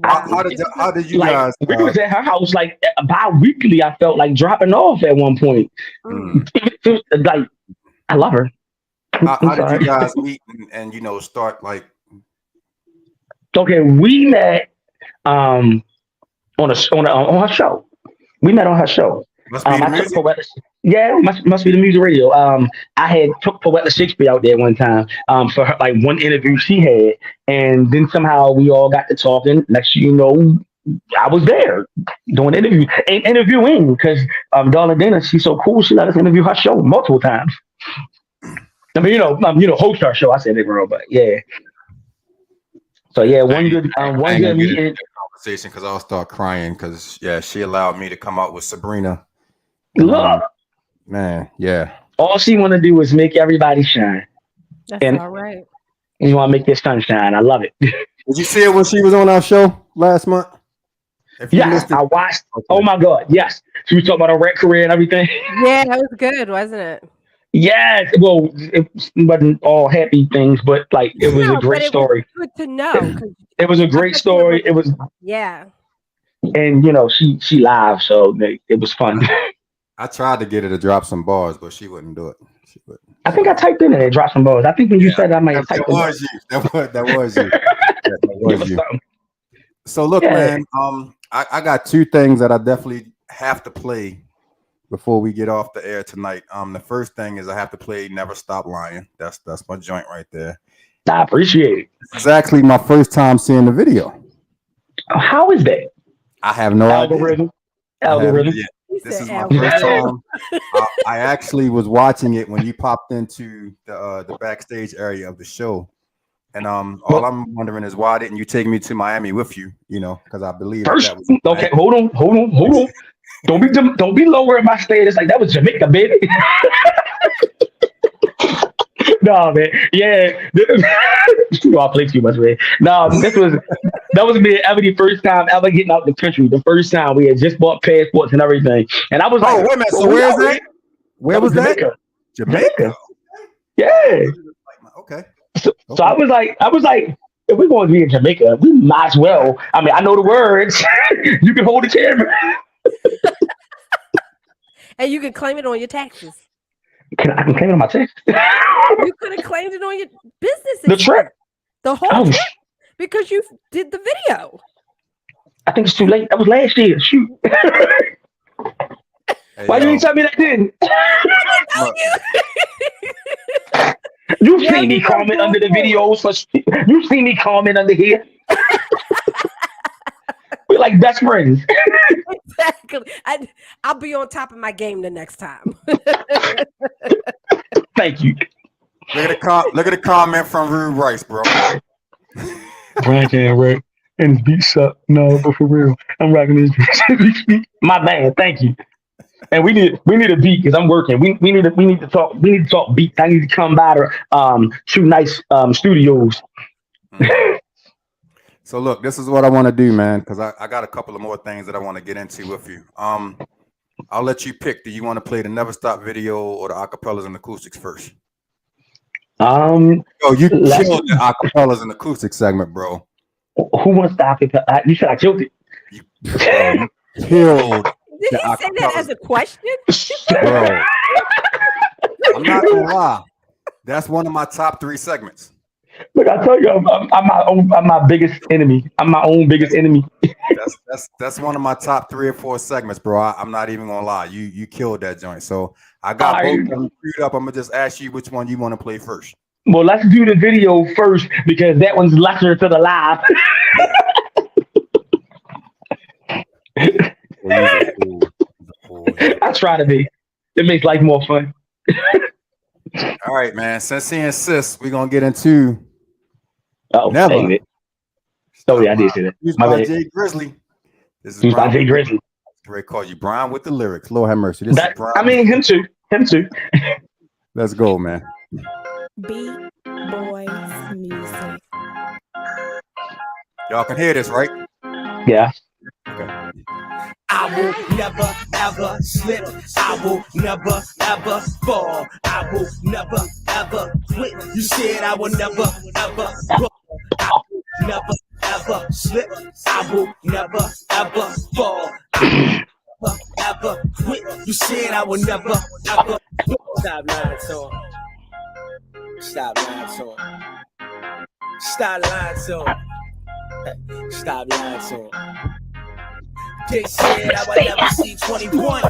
How did you guys? We was at her house like bi-weekly. I felt like dropping off at one point. Like, I love her. How did you guys meet and start like? Okay, we met on her show. We met on her show. Must be must be the music radio. I had took Poeta Shakespeare out there one time for her, like one interview she had, and then somehow we all got to talking. Next you know, I was there doing interviewing because Darling Dina, she's so cool. She let us interview her show multiple times. I mean, host our show. I said it wrong, but yeah. So yeah, one good meeting. Conversation because I'll start crying because she allowed me to come out with Sabrina. Look, man, yeah. All she want to do is make everybody shine. That's all right. You want to make this sunshine. I love it. Did you see it when she was on our show last month? Yes, I watched. Okay. Oh my God, yes. She was talking about her rap career and everything. Yeah, that was good, wasn't it? Yes. Well, it wasn't all happy things, but like it was a great story. Was good to know. It was a great story. It was. Yeah. And she live, so it was fun. I tried to get her to drop some bars, but she wouldn't do it. She wouldn't. I think I typed in it and dropped some bars. I think when you said I might have typed that was you. That was you. That was you. So look, man, I got two things that I definitely have to play before we get off the air tonight. The first thing is I have to play Never Stop Lying. That's my joint right there. I appreciate it. It's actually my first time seeing the video. How is that? I have no idea. Algorithm. This is my first time. I actually was watching it when you popped into the backstage area of the show. And all I'm wondering is why didn't you take me to Miami with you? Because I believe first. That was okay, hold on. Don't be lowering my status like that was Jamaica, baby. No, man. Yeah. I play too much, man. No, that was me and Ebony first time ever getting out the country. The first time we had just bought passports and everything. And I was like, wait a minute. So where is that? Where was that? Jamaica. Yeah. Okay. So I was like, if we're going to be in Jamaica, we might as well. I mean, I know the words. You can hold the camera. And you can claim it on your taxes. I can claim it on my taxes. You could have claimed it on your business. The trip. The whole trip. Because you did the video. I think it's too late. That was last year. Shoot. Why you didn't tell me that then? You've seen me comment under the videos. You've seen me comment under here. We're like best friends. Exactly. I'll be on top of my game the next time. Thank you. Look at the comment from Rude Rice, bro. Bryan can't rap and his beat suck. No, but for real, I'm rocking his beat. My man, thank you. And we need a beat because I'm working. We need to talk beats. I need to come by to two nice studios. So look, this is what I want to do, man, because I got a couple of more things that I want to get into with you. I'll let you pick. Do you want to play the Never Stop video or the acapellas and acoustics first? You killed the acapellas and acoustic segment, bro. Who wants the acapella? You said I killed it. You killed. Did he say that as a question? Bro, I'm not gonna lie. That's one of my top 3 segments. Look, I tell you, I'm my biggest enemy. I'm my own biggest enemy. That's one of my top 3 or 4 segments, bro. I'm not even gonna lie. You killed that joint. So I got both of them queued up. I'm gonna just ask you which one you want to play first. Well, let's do the video first because that one's lesser to the live. I try to be. It makes life more fun. All right, man. Since he insists, we're gonna get into Never. David. Oh yeah, I did say that. Used by Jay Grizzly. This is by Jay Grizzly. Great call you, Bryan, with the lyrics. Lord have mercy. This is Bryan. I mean, him too. Let's go, man. Boyz Muzik. Y'all can hear this, right? Yeah. Okay. I will never ever slip. I will never ever fall. I will never ever quit. You said I will never ever fall. I will never ever slip. I will never ever fall. I will never ever quit. You said I will never ever. Stop lying to him. Stop lying to him. Stop lying to him. Stop lying to him. They said I would never see 21.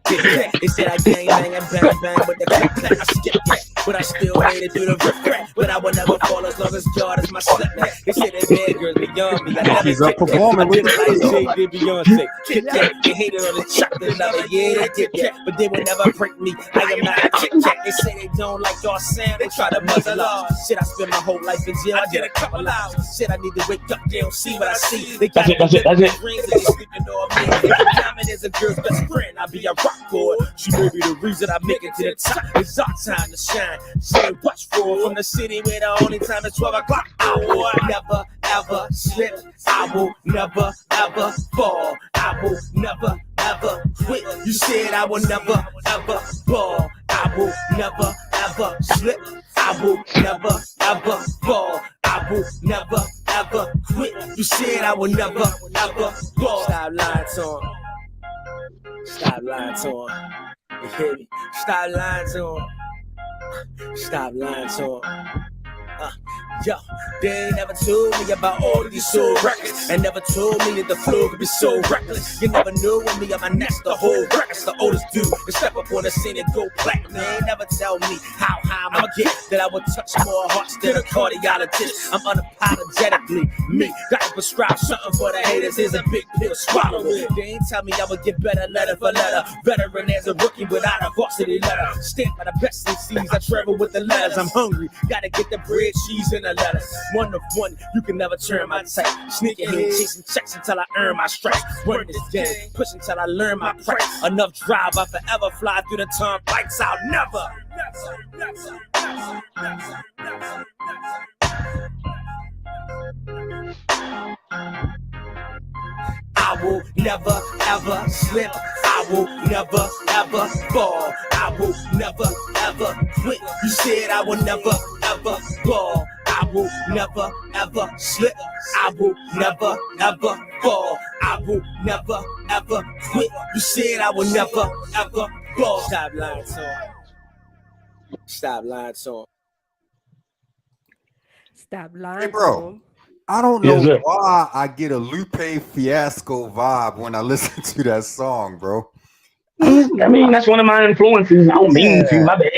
They said I gang bang and bang bang with the clap clap. I skip that, but I still made it through the regret. But I would never fall as long as God is my step. They said there's bad girls beyond me. I never He's up performing with like Jay did Beyonce. Kit Kat, they hated on the chocolate another year. They did that, but they would never break me. I am not a Kit Kat. They say they don't like our sound. They try to muzzle off. Shit, I spent my whole life in jail. I did a couple hours. Shit, I need to wake up. They don't see what I see. They got that's it. rings and they sleeping on me. Diamond is a girl's best friend. I be a rock boy. She may be the reason I make it to the top. It's our time to shine. Say watch for from the city where the only time is 12 o'clock. I will never ever slip. I will never ever fall. I will never ever quit. You said I will never ever fall. I will never ever slip. I will never ever fall. I will never ever quit. You said I will never ever fall. Stop lying to him. Stop lying to him. You hear me? Stop lying to him. Stop lying to him. Yo, they ain't never told me about all of these soul records, and never told me that the flow could be so reckless. You never knew when me on my next the whole records, the oldest dude to step up on the scene and go platinum. They ain't never tell me how high I'ma get, that I would touch more hearts than a cardiologist. I'm unapologetically me. Gotta prescribe something for the haters. Here's a big pill swallow. They ain't tell me I would get better letter for letter. Veteran as a rookie without a varsity letter. Stamped by the best MCs. I travel with the letters. I'm hungry. Gotta get the bread, cheese, and the letters. One of one, you can never turn my type. Sneaking here, chasing checks until I earn my stripes. Run this game, push until I learn my price. Enough drive, I forever fly through the turnpikes. I'll never. I will never ever slip. I will never ever fall. I will never ever quit. You said I will never ever fall. I will never ever slip. I will never ever fall. I will never ever quit. You said I will never ever fall. Stop lying to him. Stop lying to him. Stop lying. Hey, bro. I don't know why I get a Lupe Fiasco vibe when I listen to that song, bro. I mean, that's one of my influences. I don't mean to, my bad.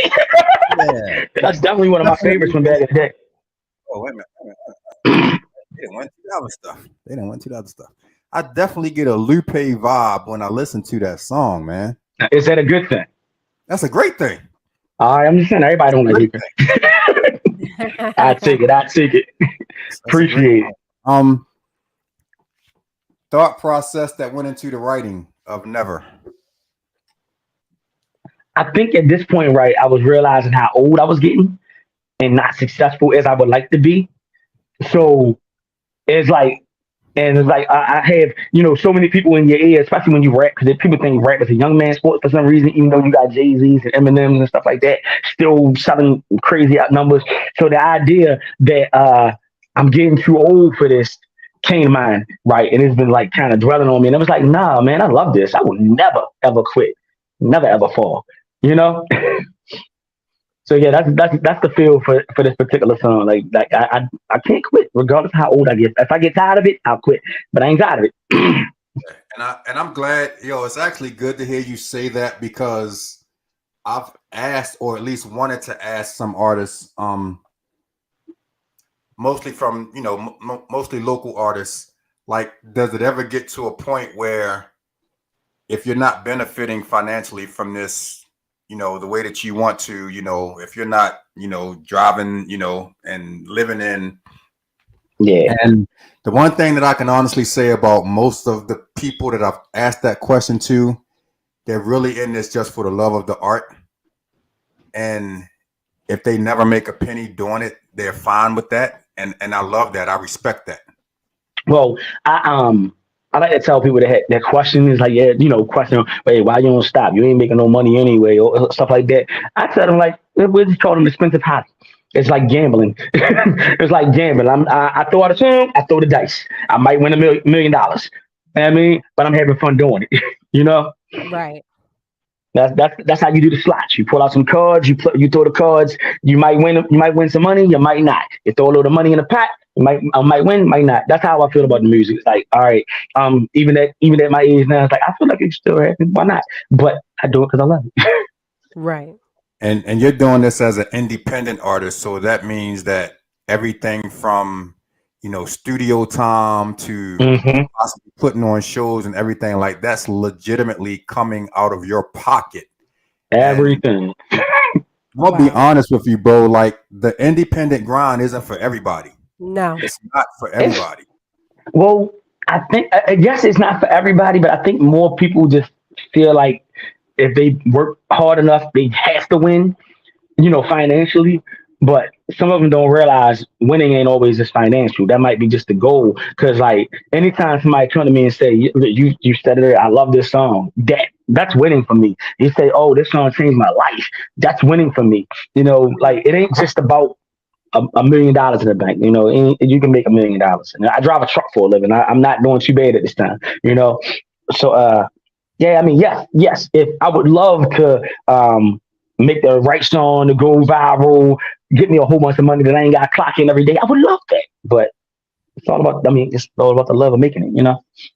Yeah. That's definitely one of my favorites from back in the day. Oh, wait a minute. They didn't want to do the other stuff. They didn't want to do the other stuff. I definitely get a Lupe vibe when I listen to that song, man. Is that a good thing? That's a great thing. I'm just saying, everybody don't like Lupe. I take it. Appreciate it. Thought process that went into the writing of Never. I think at this point, right, I was realizing how old I was getting and not successful as I would like to be. So it's like, I have, so many people in your ear, especially when you rap, because people think rap is a young man's sport for some reason, even though you got Jay-Z's and Eminems and stuff like that, still selling crazy out numbers. So the idea that I'm getting too old for this came to mind, right? And it's been like kind of dwelling on me. And I was like, nah, man, I love this. I will never, ever quit. Never, ever fall, So yeah, that's the feel for this particular song. Like I can't quit regardless of how old I get. If I get tired of it, I'll quit. But I ain't tired of it. and I'm glad, it's actually good to hear you say that, because I've asked, or at least wanted to ask, some artists, mostly from mostly local artists, like, does it ever get to a point where if you're not benefiting financially from this, the way that you want to, if you're not, driving, and living in. Yeah. And the one thing that I can honestly say about most of the people that I've asked that question to, they're really in this just for the love of the art. And if they never make a penny doing it, they're fine with that. And I love that. I respect that. Well, I like to tell people that question is like, question, wait, why you don't stop? You ain't making no money anyway, or stuff like that. I tell them, like, we just call them expensive hobby. It's like gambling. It's like gambling. I throw out a song, I throw the dice. I might win $1 million. I mean, but I'm having fun doing it. Right. That's how you do the slots. You pull out some cards, you throw the cards. You might win some money, you might not. You throw a little money in the pot. I might win, might not. That's how I feel about the music. It's like, all right, even at my age now, it's like I feel like it's still happening. Why not? But I do it because I love it. Right. And you're doing this as an independent artist, so that means that everything from studio time to possibly putting on shows and everything, like, that's legitimately coming out of your pocket. Everything. I'll be honest with you, bro. Like, the independent grind isn't for everybody. No, it's not for everybody. Well, I think, yes, it's not for everybody, but I think more people just feel like if they work hard enough, they have to win, financially. But some of them don't realize winning ain't always just financial. That might be just the goal. Because like anytime somebody come to me and say, "You said it, I love this song," that's winning for me. You say, "Oh, this song changed my life," that's winning for me. Like it ain't just about $1 million in the bank. And you can make $1 million. And I drive a truck for a living. I'm not doing too bad at this time. So yeah, I mean, yes. If I would love to make the right song to go viral, get me a whole bunch of money that I ain't got to clock in every day, I would love that. But it's all about the love of making it,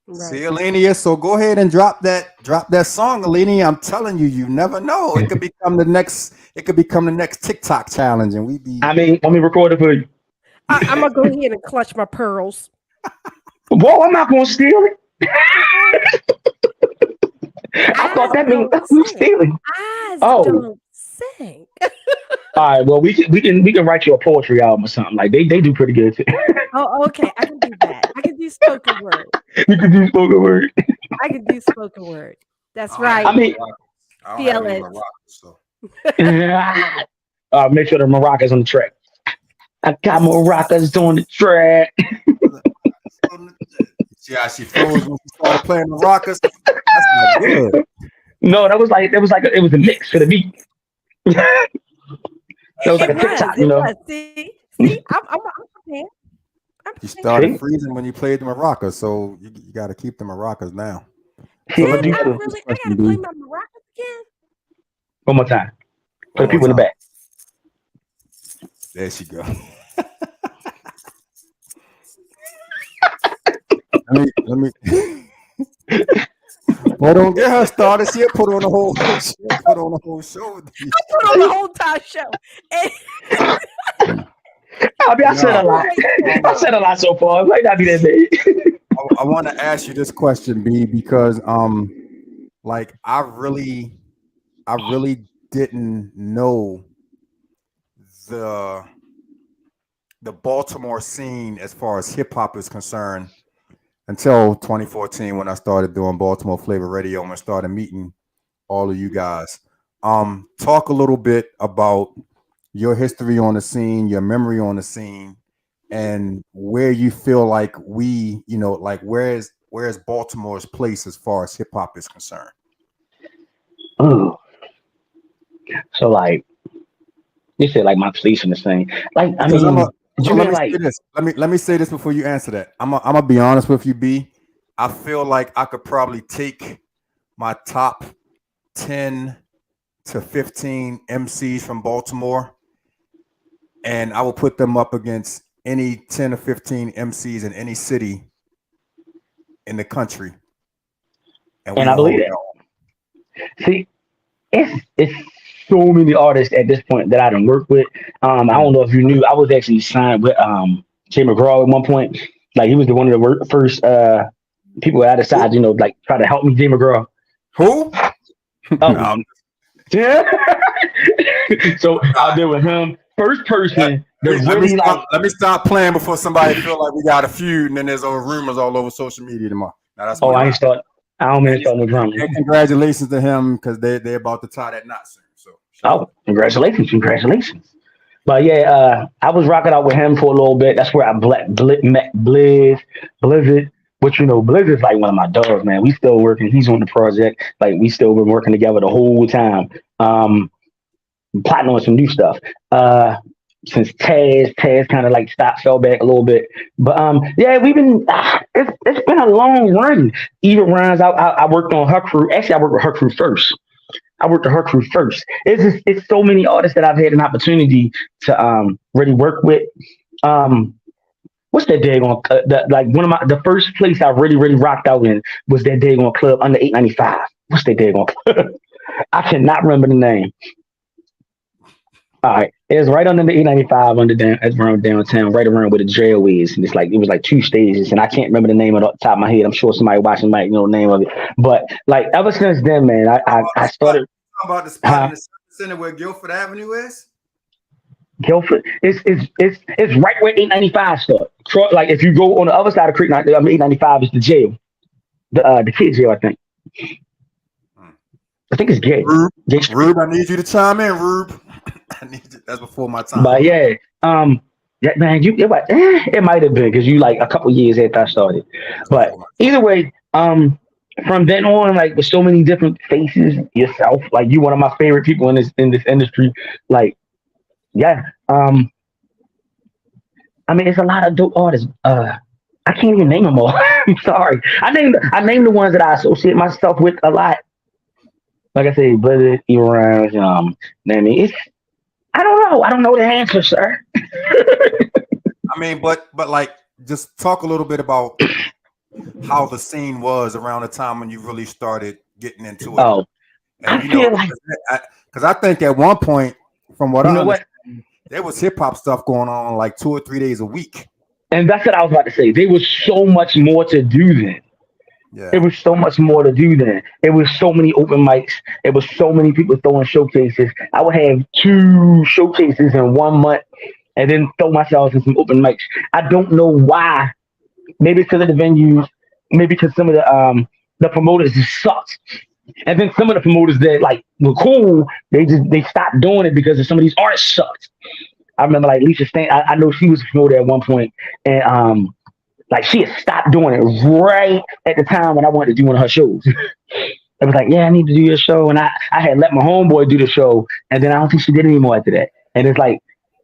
Right. See, Alenia, so go ahead and drop that song, Alenia. I'm telling you, you never know. It could become the next TikTok challenge, and let me record it for you. I'm gonna go ahead and clutch my pearls. Whoa, I'm not gonna steal it. I thought that meant you stealing. Eyes don't sing. All right, well we can write you a poetry album or something. Like they do pretty good too. Oh, okay. I can do that. I can do spoken word. You can do spoken word. I can do spoken word. That's right. I mean, feel it. Make sure the maracas on the track. I got maracas on the track. See how she froze when she started playing maracas? That's not good. No, it was a mix for the beat. That was like a TikTok, See, I'm prepared. You started freezing when you played the maracas, so you got to keep the maracas now. So I gotta play my maracas again. One more time. For the people in the back. There she go. let me. Well, don't get her started. She'll put on the whole show. I put on the whole entire show. I said a lot. I said a lot so far. It might not be that big. I want to ask you this question, B, because like I really didn't know the Baltimore scene as far as hip hop is concerned until 2014 when I started doing Baltimore Flavor Radio and I started meeting all of you guys. Talk a little bit about your history on the scene, your memory on the scene, and where you feel like where's Baltimore's place as far as hip hop is concerned. Oh, so like you said, like my place in the scene. Like I mean. Let me say this before you answer that. I'm gonna be honest with you, B. I feel like I could probably take my top 10 to 15 MCs from Baltimore, and I will put them up against any 10 or 15 MCs in any city in the country. And I believe that. See, it's so many artists at this point that I done worked with. I don't know if you knew, I was actually signed with Jay McGraw at one point. Like he was one of the first people I decided, like try to help me. Jay McGraw. Who? Yeah. So I did with him. First person. Let me stop playing before somebody feel like we got a feud and then there's rumors all over social media tomorrow. Now, that's I don't mean to start no drama. Congratulations to him because they're about to tie that knot soon. So congratulations. But yeah, I was rocking out with him for a little bit. That's where I met Blizzard, which Blizzard's like one of my dogs, man. We still working. He's on the project. Like we still been working together the whole time. Plotting on some new stuff. Since Taz kind of like fell back a little bit. But yeah, we've been it's been a long run. Even runs I worked on her crew. Actually, I worked with her crew first. It's so many artists that I've had an opportunity to really work with. What's that daggone the first place I really rocked out in was that daggone club under 895. What's that daggone? I cannot remember the name. All right, it's right under the 895 around downtown, right around where the jail is, and it was like two stages, and I can't remember the name of the top of my head. I'm sure somebody watching might know the name of it, but like ever since then, man, I started. About the spot in the center where Guilford Avenue is. Guilford, it's right where 895 starts. Like if you go on the other side of Creek, 895 is the jail, the kid jail, I think. I think it's gay. Rube, I need you to chime in, Rube. I need you. That's before my time. But yeah, man, it might have been because you like a couple years after I started. But either way, from then on, like with so many different faces, yourself, like you one of my favorite people in this industry. Like, yeah. I mean, it's a lot of dope artists. I can't even name them all. I'm sorry. I named the ones that I associate myself with a lot. Like I said, Blizzard, E-Rounds, I mean, I don't know. I don't know the answer, sir. I mean, but like, just talk a little bit about how the scene was around the time when you really started getting into it. Oh, and, because I think at one point, from what I understand, there was hip hop stuff going on like 2 or 3 days a week. And that's what I was about to say. There was so much more to do then. Yeah. It was so much more to do then. It was so many open mics. It was so many people throwing showcases. I would have 2 showcases in 1 month and then throw myself in some open mics. I don't know why. Maybe because of the venues. Maybe because some of the promoters just sucked. And then some of the promoters that like were cool, they stopped doing it because of some of these artists sucked. I remember like Lisa Stan. I know she was a promoter at one point, and like she had stopped doing it right at the time when I wanted to do one of her shows. It was like, yeah, I need to do your show, and I had let my homeboy do the show, and then I don't think she did anymore after that. And it's like,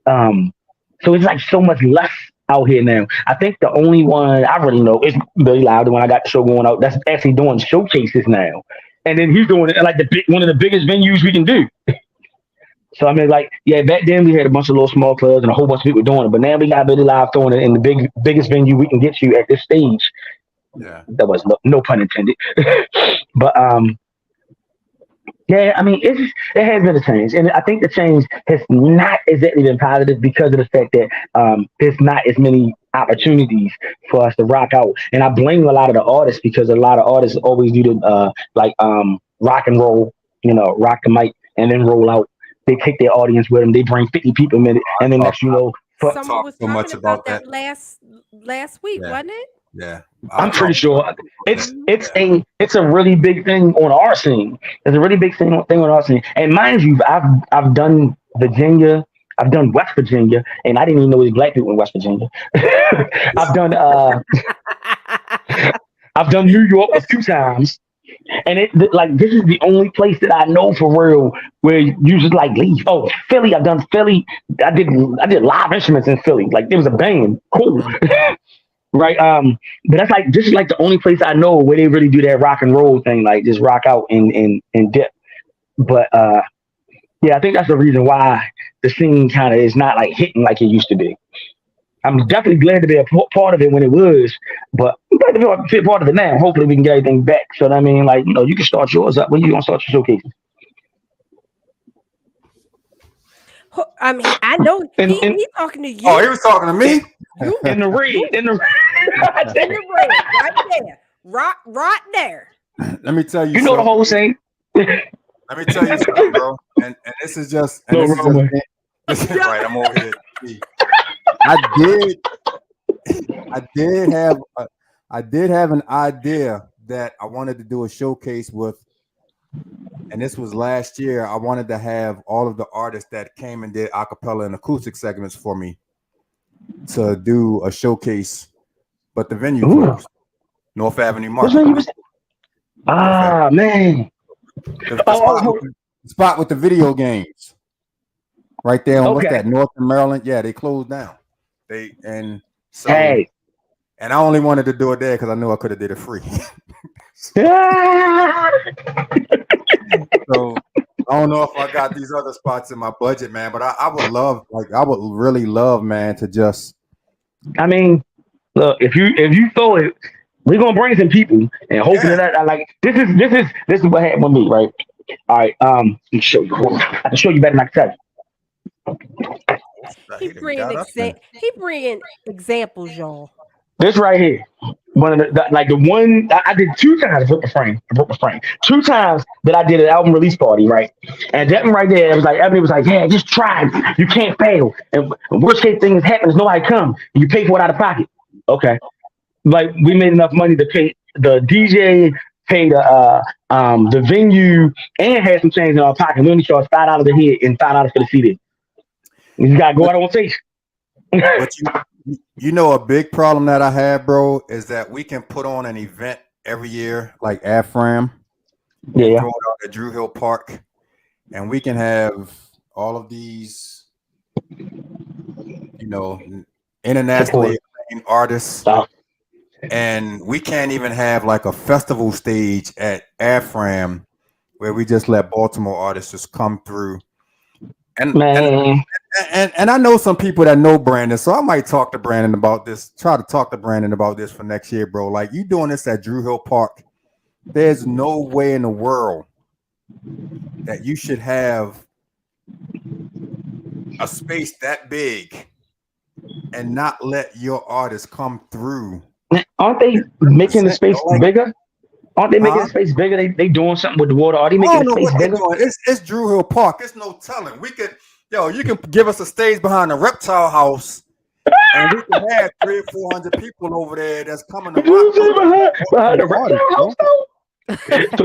so it's like so much less out here now. I think the only one I really know is Billy Loud, the one I got the show going out. That's actually doing showcases now, and then he's doing it at like one of the biggest venues we can do. So I mean, like, yeah, back then we had a bunch of little small clubs and a whole bunch of people doing it, but now we got Billy Live throwing it in the biggest venue we can get you at this stage. Yeah, that was no pun intended. But yeah, I mean, it has been a change, and I think the change has not exactly been positive because of the fact that there's not as many opportunities for us to rock out, and I blame a lot of the artists because a lot of artists always do the rock and roll, rock the mic and then roll out. They take their audience with them. They bring 50 people a minute, and then next someone was talking about that last week, yeah. Wasn't it? Yeah, I'm pretty sure it's a really big thing on our scene. It's a really big thing on our scene. And mind you, I've done Virginia, I've done West Virginia, and I didn't even know there was black people in West Virginia. I've done New York a few times. And this is the only place that I know for real where you just like leave. Oh, Philly, I've done Philly. I did live instruments in Philly. Like there was a band, cool, right? But that's like this is like the only place I know where they really do that rock and roll thing, like just rock out and dip. But yeah, I think that's the reason why the scene kind of is not like hitting like it used to be. I'm definitely glad to be a part of it when it was, but I'm glad to be a part of it now. Hopefully we can get everything back. So I mean, like, you can start yours up. When you gonna start your showcases? I mean, I know he's talking to you. Oh, he was talking to me? You in the ring, right there. Right there. Let me tell you. You know the whole thing. Let me tell you something, bro. And this is just right. I'm over here. I did have an idea that I wanted to do a showcase with, and this was last year. I wanted to have all of the artists that came and did acapella and acoustic segments for me to do a showcase, but the venue closed. North Avenue Market. Man. The spot with the video games. Right there on what's that? North and Maryland. Yeah, they closed down. And I only wanted to do it there because I knew I could have did it free. So I don't know if I got these other spots in my budget, man. But I would really love, man, to just. I mean, look, if you throw it, we're gonna bring some people and hopefully that I like. This is what happened with me, right? All right, let me show you. I can show you better than I can tell you. He bringing examples, y'all. This right here, one of the one I did 2 times. I broke the frame 2 times that I did an album release party, right? And that one right there, it was like everybody was like, "Yeah, just try it. You can't fail." And worst case thing is happens, nobody come. And you pay for it out of pocket. Okay, like we made enough money to pay the DJ pay the venue and had some change in our pocket. We only charge $5 a head and $5 for the CD. You just gotta go out on stage. But you know, a big problem that I have, bro, is that we can put on an event every year, like AFRAM, Yeah, throw it out at Drew Hill Park, and we can have all of these, you know, internationally acclaimed artists, and we can't even have like a festival stage at AFRAM where we just let Baltimore artists just come through. And I know some people that know Brandon, so I might talk to Brandon about this. Try to talk to Brandon about this for next year, bro. Like, you doing this at Drew Hill Park, there's no way in the world that you should have a space that big and not let your artists come through. Aren't they making the space bigger? Aren't they making the space bigger? They doing something with the water. Are they making the space bigger? It's Drew Hill Park. It's no telling. We could, you can give us a stage behind the reptile house, and we can have 300 or 400 people over there that's coming to rock behind the reptile house. So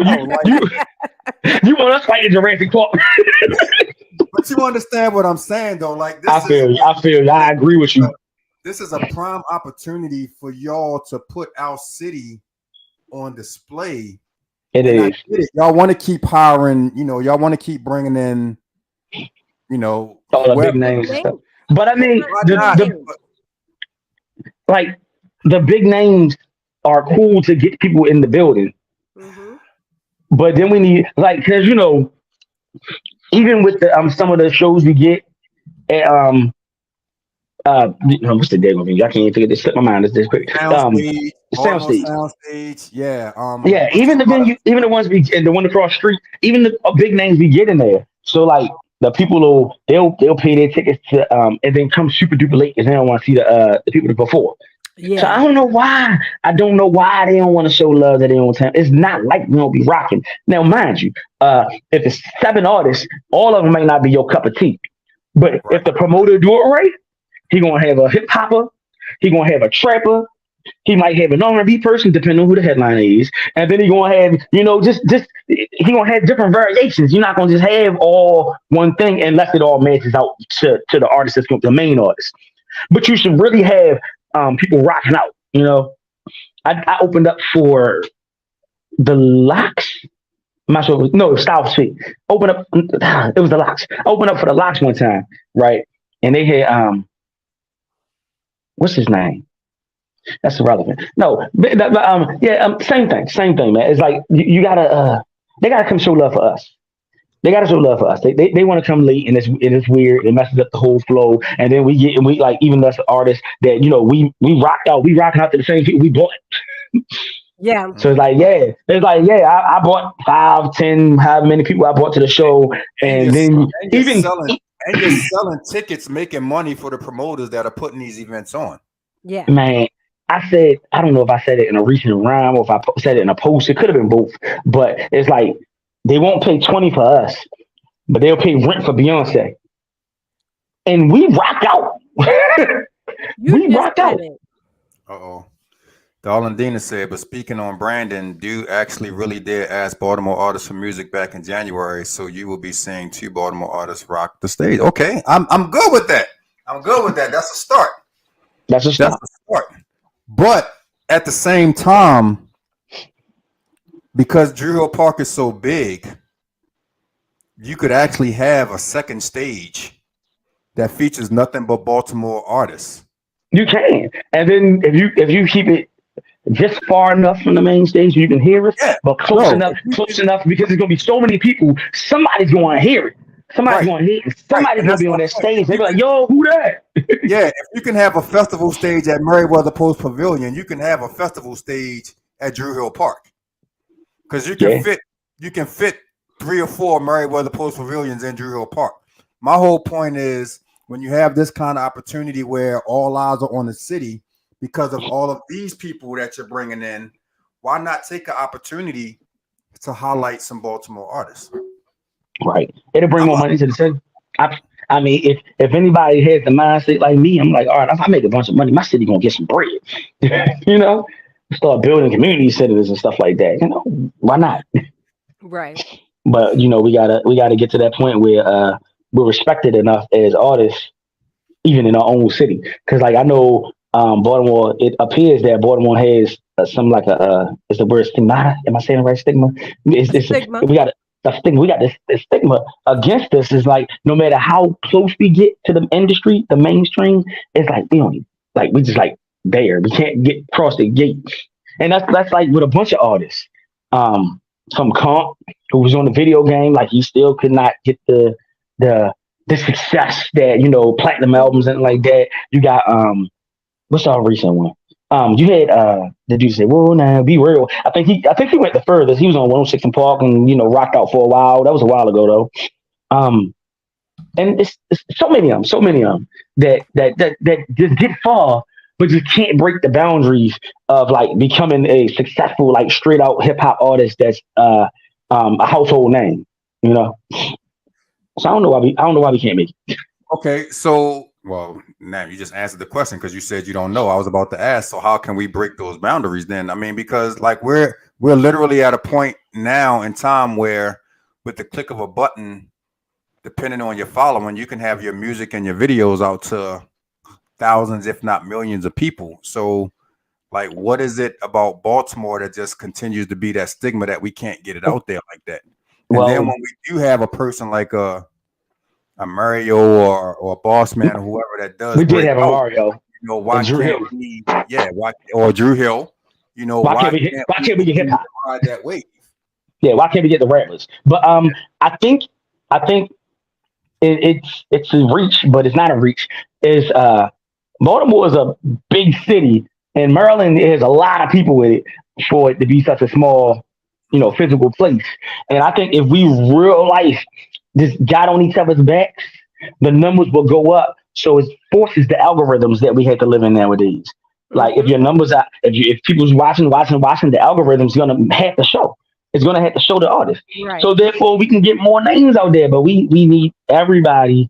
you want us fighting Jurassic Park? But you understand what I'm saying, though. Like, I feel you. I agree with you. This is a prime opportunity for y'all to put our city on display. It is. Y'all want to keep hiring, y'all want to keep bringing in, all the big names and stuff. But I mean, the big names are cool to get people in the building. Mm-hmm. But then we need, because even with the some of the shows we get at what's the day movie? I can't even figure this. Slip my mind. This quick. Soundstage. Yeah. Even the venue, even the ones and the one across the street, even the big names we get in there. So the people they'll pay their tickets to and then come super duper late because they don't want to see the people before. Yeah. So I don't know why. I don't know why they don't want to show love that they don't time. It's not like we don't be rocking. Now, mind you, if it's 7 artists, all of them may not be your cup of tea. But if the promoter do it right, he gonna have a hip hopper, he gonna have a trapper, he might have an R&B person, depending on who the headliner is, and then he gonna have, just he gonna have different variations. You're not gonna just have all one thing unless it all matches out to the artist that's the main artist. But you should really have people rocking out. I opened up for the Locks. I'm not sure. No, South Street. Opened up. It was the Locks. I opened up for the Locks one time, right? And they had what's his name? That's irrelevant. No, same thing, man. It's like you gotta. They gotta come show love for us. They want to come late, and it's weird. It messes up the whole flow. And then we even us artists that we rocked out. We rocking out to the same people we bought. Yeah. So I bought 5, 10, however many people I brought to the show, and then you're selling tickets, making money for the promoters that are putting these events on. Yeah, man. I don't know if I said it in a recent rhyme or if I said it in a post. It could have been both, but it's like they won't pay 20 for us, but they'll pay rent for Beyonce, and we rock out. We rock out. Uh-oh. Darlene Dina said, but speaking on Brandon, Dude actually really did ask Baltimore artists for music back in January, so you will be seeing 2 Baltimore artists rock the stage. Okay, I'm good with that. That's a start. That's a start. But at the same time, because Drew Hill Park is so big, you could actually have a second stage that features nothing but Baltimore artists. You can, and then if you keep it just far enough from the main stage, you can hear it, but close enough because there's gonna be so many people. Somebody's gonna hear it. Somebody's gonna hear it. Somebody's gonna be on that stage. They're like, "Yo, who that?" Yeah, if you can have a festival stage at Meriwether Post Pavilion, you can have a festival stage at Drew Hill Park because you can fit 3 or 4 Meriwether Post Pavilions in Drew Hill Park. My whole point is when you have this kind of opportunity where all eyes are on the city because of all of these people that you're bringing in, why not take an opportunity to highlight some Baltimore artists? Right. It'll bring more money to the city. I mean, if anybody has the mindset like me, I'm like, all right, if I make a bunch of money, my city gonna get some bread. start building community centers and stuff like that. You know, why not? Right. But you know, we gotta get to that point where we're respected enough as artists, even in our own city. Because like I know Baltimore, it appears that Baltimore has some like is the word stigmata? Am I saying the right stigma? It's Stigma. we got a stigma. We got this stigma against us. Is like no matter how close we get to the industry, the mainstream, it's like we don't like we just like there. We can't get across the gate, and that's like with a bunch of artists. From Comp, who was on the video game, like he still could not get the success that platinum albums and like that. You got what's our recent one? You had the dude say, "Whoa, now be real." I think he went the furthest. He was on 106 and Park and rocked out for a while. That was a while ago though. And it's so many of them that just get far, but just can't break the boundaries of like becoming a successful like straight out hip hop artist that's a household name. So I don't know why we can't make it. Okay, so well, now you just answered the question because you said you don't know. I was about to ask, so how can we break those boundaries then? I mean, because like we're literally at a point now in time where with the click of a button, depending on your following, you can have your music and your videos out to thousands, if not millions of people. So like, what is it about Baltimore that just continues to be that stigma that we can't get it out there like that? And then when we do have a person like a Mario or a Boss Man or whoever that does, we did have a Mario. Why can't we? Yeah, why or Drew Hill? Why can't we get hip hop that way? Yeah, why can't we get the rappers? But I think it's a reach, but it's not a reach. Is Baltimore is a big city, and Maryland has a lot of people with it for it to be such a small, physical place. And I think if we real life just got on each other's backs, the numbers will go up. So it forces the algorithms that we have to live in nowadays. Like if your numbers are, if people's watching, the algorithm's gonna have to show. It's gonna have to show the artist. Right. So therefore, we can get more names out there, but we need everybody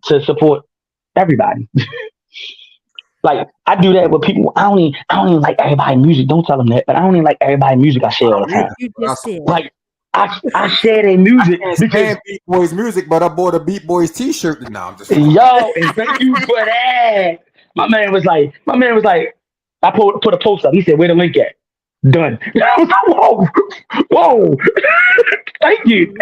to support everybody. Like I do that with people. I don't even like everybody's music. Don't tell them that, but I don't even like everybody's music I share all the time. You just did. Like I share their music because Beat Boys music, but I bought a Beat Boys t-shirt. Now I'm just yo, and thank you for that. My man was like, I put a post up. He said, "Where the link at?" Done. I was like, whoa, thank you.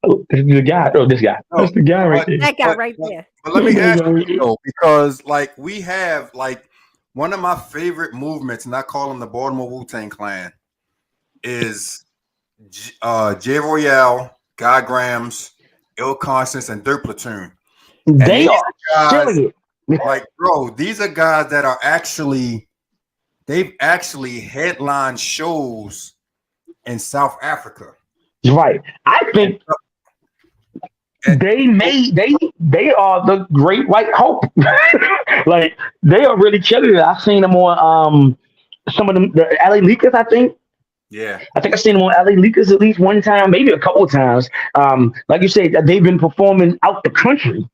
Oh, this is the guy. Oh, this guy. No, that's the guy right there. That guy right there. But let me ask you, because like we have like one of my favorite movements, and I call them the Baltimore Wu-Tang Clan, is J Royale, Guy Grams, Ill Conscience, and Dirt Platoon. And they are guys, like, bro, these are guys that are they've actually headlined shows in South Africa. Right. I think they are the great white hope. Like they are really killing it. I've seen them on some of them, the LA Leakers, I think. Yeah. I think I've seen them on LA Leakers at least one time, maybe a couple of times. Like you said, they've been performing out the country,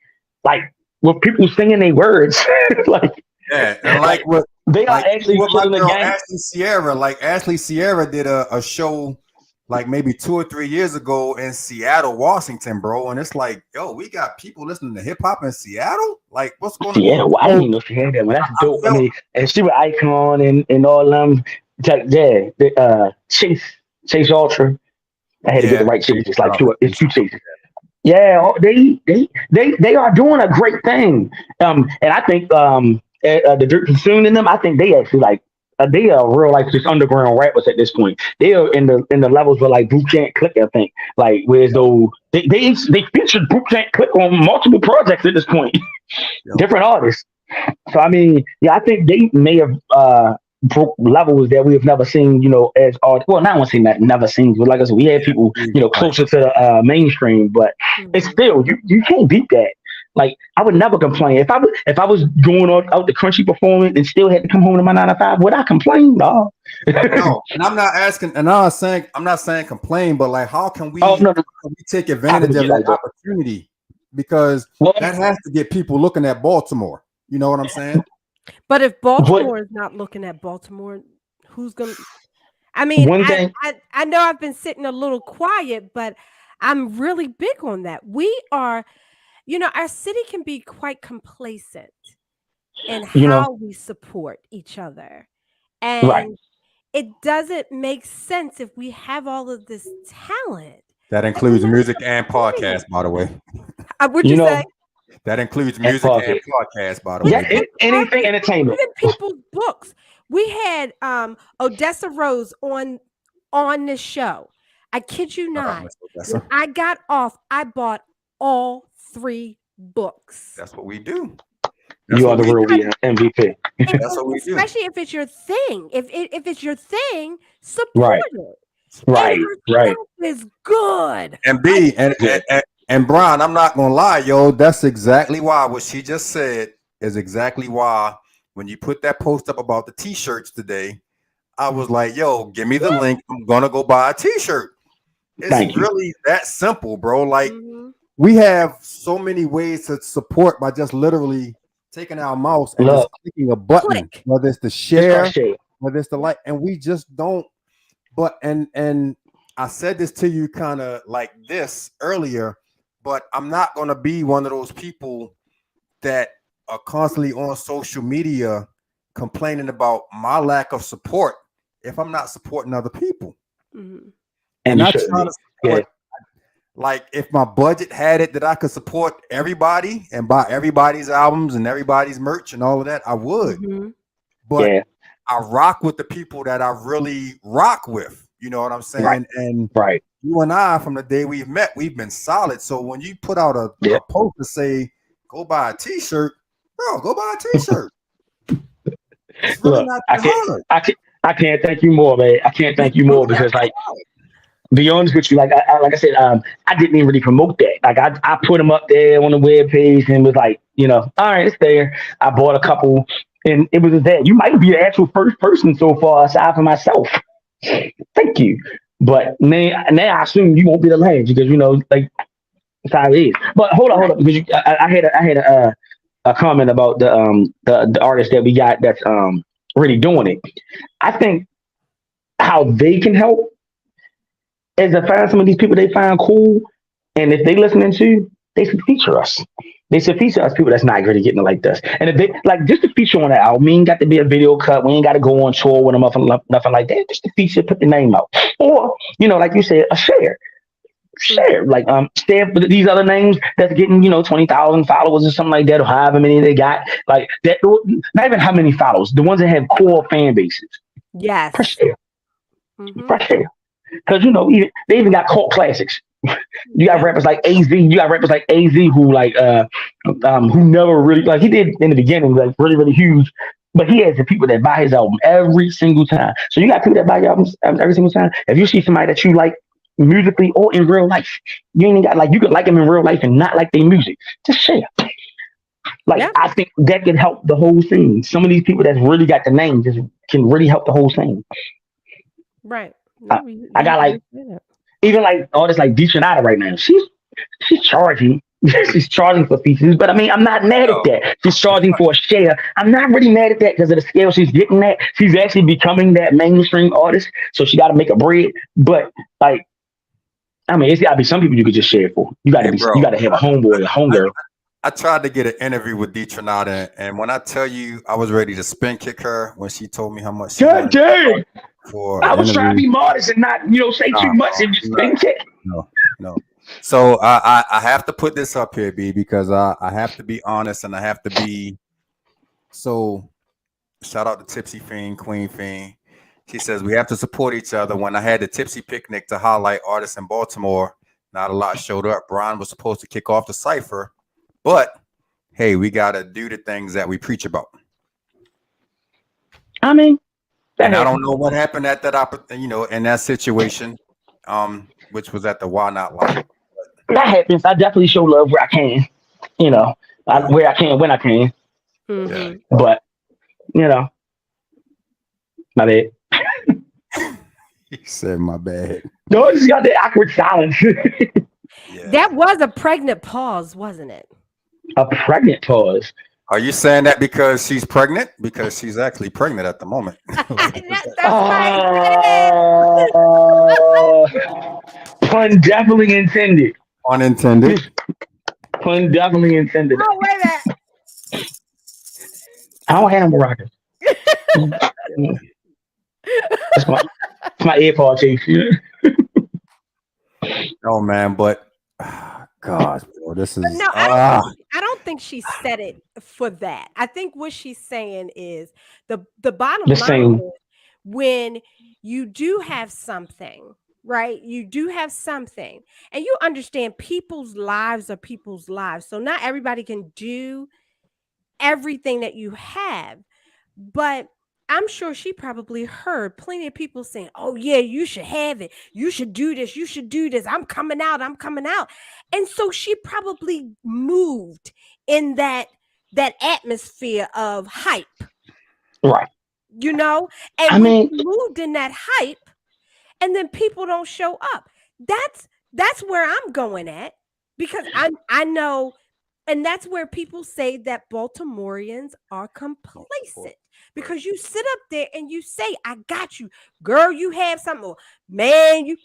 like with people singing their words. Like and like what they are actually killing the game. Ashley Sierra did a show like maybe 2 or 3 years ago in Seattle, Washington, bro. And it's like, yo, we got people listening to hip hop in Seattle. Like, what's going on? Yeah, well, I didn't even know she had that one. That's dope. I mean, and she was Icon and all them. Yeah, Chase Ultra. I had to get the right chase. It's like it's two chases. Yeah, they are doing a great thing. And I think the Dirt Platoon in them, I think they actually like. They are real like just underground rappers at this point. They are in the levels where like Boot Camp Click, I think. Like whereas though they featured Boot Camp Click on multiple projects at this point. Different artists. So I mean, yeah, I think they may have broke levels that we have never seen, as artists. Well, not I want to say that never seen, but like I said, we had people, closer to the mainstream, but it's still you can't beat that. Like I would never complain if I was going out the country performing and still had to come home to my 9 to 5. Would I complain? No. No, and I'm not asking, and I'm not saying complain, but like how can we, take advantage of that opportunity? Because that has to get people looking at Baltimore. You know what I'm saying? But if Baltimore is not looking at Baltimore, who's going to? I mean, I know I've been sitting a little quiet, but I'm really big on that. We are, our city can be quite complacent in how we support each other. And it doesn't make sense if we have all of this talent. That includes music and podcasts, by the way. What'd you say? That includes music and podcasts, by the way. Yeah, anything entertainment. Even people's books. We had Odessa Rose on this show. I kid you not. When I got off, I bought all 3 books. That's what we do. You are the real MVP. That's what we do. Especially if it's your thing. If it's your thing, support it. Right. It's good. And B and Bryan, I'm not gonna lie, yo. That's exactly why what she just said is exactly why when you put that post up about the t-shirts today, I was like, yo, give me the link. I'm gonna go buy a t-shirt. It's really that simple, bro. Like we have so many ways to support by just literally taking our mouse and just clicking a button, whether it's the share, whether it's the like, and we just don't. But and I said this to you kind of like this earlier, but I'm not gonna be one of those people that are constantly on social media complaining about my lack of support if I'm not supporting other people. And I try to support, like if my budget had it that I could support everybody and buy everybody's albums and everybody's merch and all of that, I would. But I rock with the people that I really rock with. You know what I'm saying? And you and I, from the day we've met, we've been solid. So when you put out a post to say, go buy a t-shirt, bro, go buy a t-shirt. It's really not hard. I can't thank you more, man. I can't thank you more because, like, be honest with you, like I said, I didn't even really promote that. Like I put them up there on the webpage and was like, all right, it's there. I bought a couple and it was just that. You might be the actual first person so far aside from myself. Thank you. But now I assume you won't be the last because like that's how it is. But hold on, because I had a comment about the artist that we got that's really doing it. I think how they can help is to find some of these people they find cool, and if they listening to, they should feature us. They should feature us people that's not really getting it like this. And if they like just to feature on the album, we ain't got to be a video cut. We ain't got to go on tour with them, nothing like that. Just to feature, put the name out, or like you said, a share, like share for these other names that's getting 20,000 followers or something like that, or however many they got. Like that, not even how many followers. The ones that have core fan bases. Yes. Per share. Per share. Because they even got cult classics. You got rappers like AZ. You got rappers like AZ who who never really he did in the beginning like really really huge, but he has the people that buy his album every single time. So you got people that buy your albums every single time. If you see somebody that you like musically or in real life, you ain't got you could like them in real life and not like their music. Just share. I think that can help the whole thing. Some of these people that's really got the name just can really help the whole thing. Right. I got even artists like Deetranada right now. She's charging. She's charging for features, but I mean, I'm not mad at that. She's charging for a share. I'm not really mad at that because of the scale she's getting at. She's actually becoming that mainstream artist, so she got to make a bread. But I mean, it's got to be some people you could just share for. You got to you got to have a homeboy, a homegirl. I tried to get an interview with Deetranada, and when I tell you, I was ready to spin kick her when she told me how much. God damn! I was trying to be modest and not, say too much and just spin kick. No. So I have to put this up here, B, because I have to be honest and I have to be. So, shout out to Tipsy Fiend, Queen Fiend. She says we have to support each other. When I had the Tipsy picnic to highlight artists in Baltimore, not a lot showed up. Bryan was supposed to kick off the cipher. But hey, we gotta do the things that we preach about. I mean, and I don't know what happened at that in that situation, which was at the Why Not Live. That happens. I definitely show love where I can, where I can when I can. Mm-hmm. But my bad. He said my bad. No, I just got that awkward silence. That was a pregnant pause, wasn't it? A pregnant pause. Are you saying that because she's pregnant? Because she's actually pregnant at the moment. That's right. Pun definitely intended. Unintended. Pun definitely intended. Oh, wait a minute. I don't have no rockers. It's my AirPod case. Oh man, but gosh, bro, this is No, I don't think she said it for that. I think what she's saying is the bottom line is when you do have something, right? You do have something, and you understand people's lives are people's lives. So not everybody can do everything that you have, but I'm sure she probably heard plenty of people saying, "Oh yeah, you should have it. You should do this. You should do this. I'm coming out. I'm coming out." And so she probably moved in that atmosphere of hype. Right. You know? And when you moved in that hype and then people don't show up. That's where I'm going at, because I know, and that's where people say that Baltimoreans are complacent. Because you sit up there and you say, "I got you, girl. You have something, or, man. You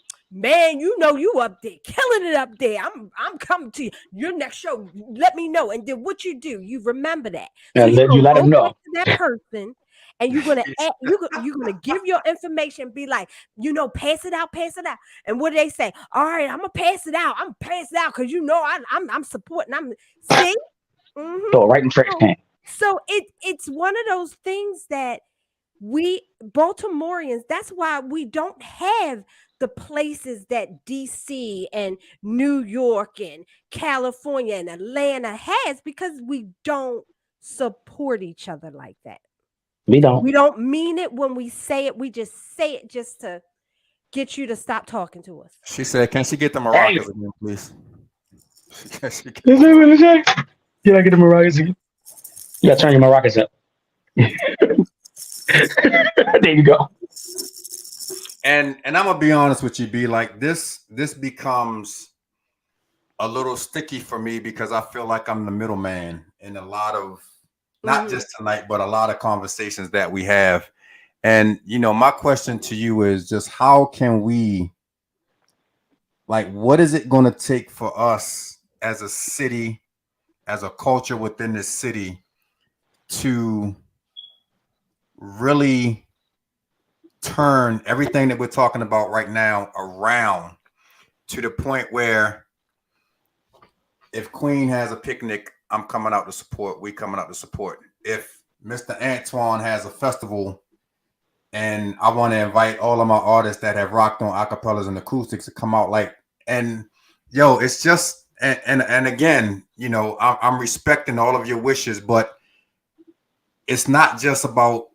know you up there, killing it up there. I'm coming to you. Your next show, let me know." And then what you do, you remember that. So you let them know that person, and you're gonna give your information. Be like, pass it out. And what do they say? All right, I'm gonna pass it out. Because I'm supporting. I'm see. Mm-hmm. So right in trash can. So it's one of those things that we Baltimoreans, that's why we don't have the places that DC and New York and California and Atlanta has, because we don't support each other like that. We don't. We don't mean it when we say it. We just say it just to get you to stop talking to us. She said, "Can she get the maracas again, please?" Can I get the maracas again? You gotta turn your maracas up. There you go. And I'm gonna be honest with you, B. Like this becomes a little sticky for me because I feel like I'm the middleman in a lot of, not just tonight, but a lot of conversations that we have. And my question to you is just how can we, like, what is it going to take for us as a city, as a culture within this city, to really turn everything that we're talking about right now around to the point where if Queen has a picnic, I'm coming out to support. We coming out to support. If Mr. Antoine has a festival and I want to invite all of my artists that have rocked on acapellas and acoustics to come out, it's just, and again, I'm respecting all of your wishes, but it's not just about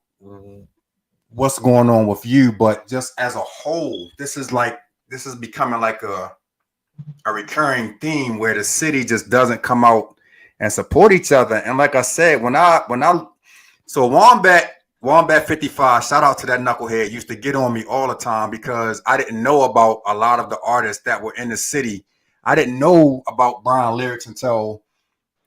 what's going on with you, but just as a whole, this is becoming like a recurring theme where the city just doesn't come out and support each other. And like I said, so Wombat 55, shout out to that knucklehead, used to get on me all the time because I didn't know about a lot of the artists that were in the city. I didn't know about Bryan lyrics until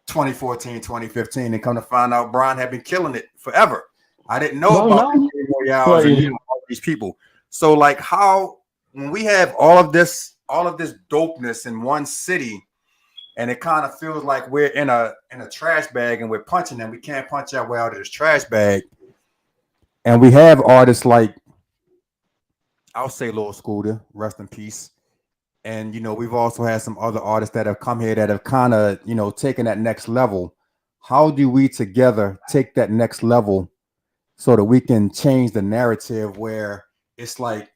2014, 2015, and come to find out Bryan had been killing it forever. I didn't know about Royales and all these people. So like how when we have all of this dopeness in one city, and it kind of feels like we're in a trash bag and we're punching and we can't punch our way out of this trash bag. And we have artists like, I'll say Lil Scooter, rest in peace. And, we've also had some other artists that have come here that have kind of, taken that next level. How do we together take that next level so that we can change the narrative where it's like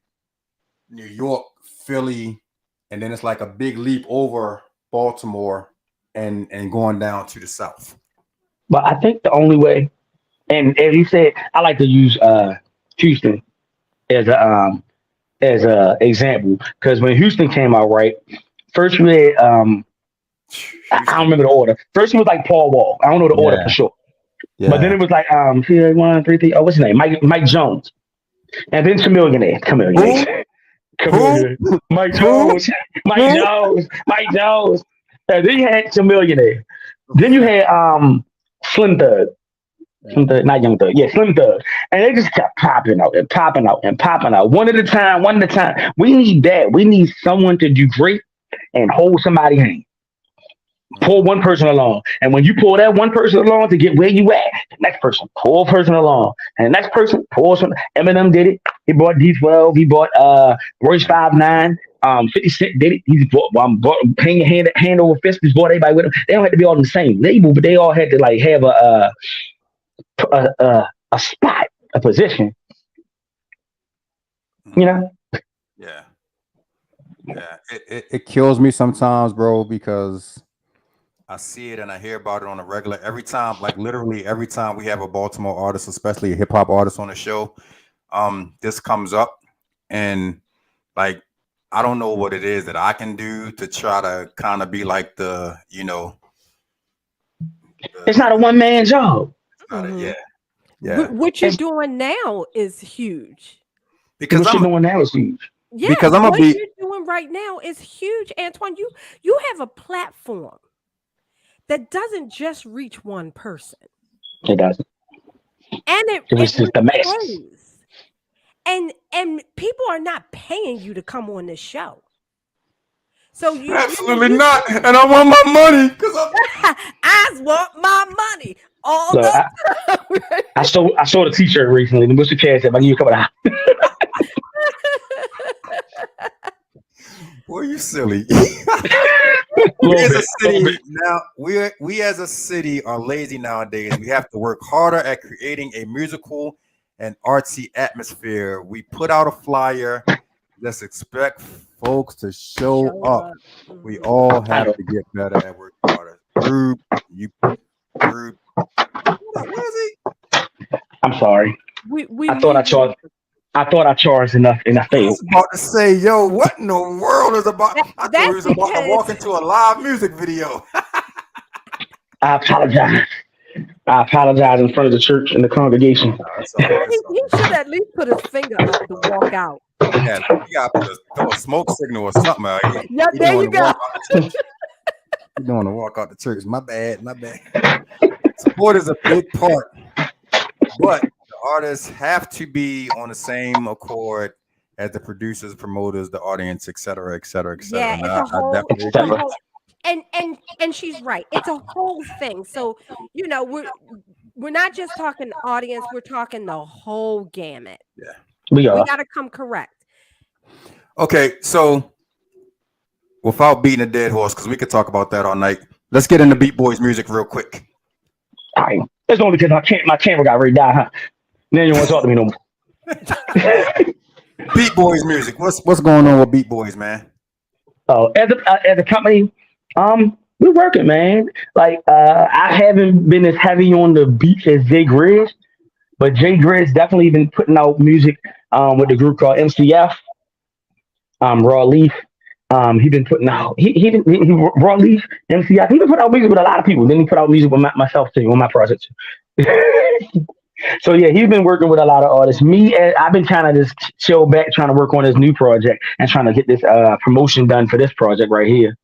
New York, Philly, and then it's like a big leap over Baltimore and going down to the South? But I think the only way, and as you said, I like to use Houston as a example, because when Houston came out, right, first we had I don't remember the order. First it was like Paul Wall. I don't know the order for sure. Yeah. But then it was like 1, 3, 3. Oh, what's his name? Mike Jones. And then Chameleonaire. Mike Jones. And then you had Chameleonaire. Then you had Slim Thug. Slim Thug, not Young Thug. Yeah, Slim Thug. And they just kept popping out and popping out and popping out. One at a time, one at a time. We need that. We need someone to do great and hold somebody's hand. Pull one person along. And when you pull that one person along to get where you at, the next person, pull a person along. And the next person, pull some. Eminem did it. He bought D12. He bought Royce 5'9". 50 Cent did it. He's bought hand over fist. He's bought everybody with him. They don't have to be all on the same label, but they all had to like have a spot, a position. You know? Yeah. It kills me sometimes, bro, because I see it and I hear about it on a regular. Every time, like literally every time we have a Baltimore artist, especially a hip hop artist on the show, this comes up, and like I don't know what it is that I can do to try to kind of be like the, you know. It's not a one man job. Yeah. What you're doing now is huge. Because what you're doing now is huge. Yeah, because what you're doing right now is huge, Antoine. You have a platform that doesn't just reach one person. It doesn't. And it reaches the masses. And people are not paying you to come on this show. So you absolutely not. And I want my money because I want my money all the time. I saw the T-shirt recently. What's the cash? If I give you a couple of boy, you silly. We as a city are lazy nowadays. We have to work harder at creating a musical and artsy atmosphere. We put out a flyer. Let's expect folks to show up. We all have to get better at working harder. Group. What is he? I'm sorry. I thought I charged enough and I failed. I was about to say, yo, what in the world is about? I thought he was about to walk into a live music video. I apologize. In front of the church and the congregation. He should at least put his finger up to walk out. Yeah, you got to throw a smoke signal or something. Yeah, there you go. You don't want to walk out the church. My bad. Support is a big part, but the artists have to be on the same accord as the producers, promoters, the audience, et cetera, et cetera, et cetera. Yeah, I definitely agree. And she's right. It's a whole thing. So, you know, we're not just talking audience, we're talking the whole gamut. Yeah. We got to come correct. Okay, so without beating a dead horse, because we could talk about that all night, let's get into Beat Boyz Muzik real quick. All right. That's only because my camera got ready to die, huh? Now you want to talk to me no more. Beat Boyz Muzik. What's going on with Beat Boyz, man? Oh, as a company, we're working, man. Like I haven't been as heavy on the beats as Jay Grizz, but Jay Grizz definitely been putting out music with the group called MCF, Raw Leaf. He been putting out he Raw Leaf, MCF. He been putting out music with a lot of people. Then he put out music with myself too on my project. So yeah, he's been working with a lot of artists. I've been kind of just chill back, trying to work on this new project and trying to get this promotion done for this project right here.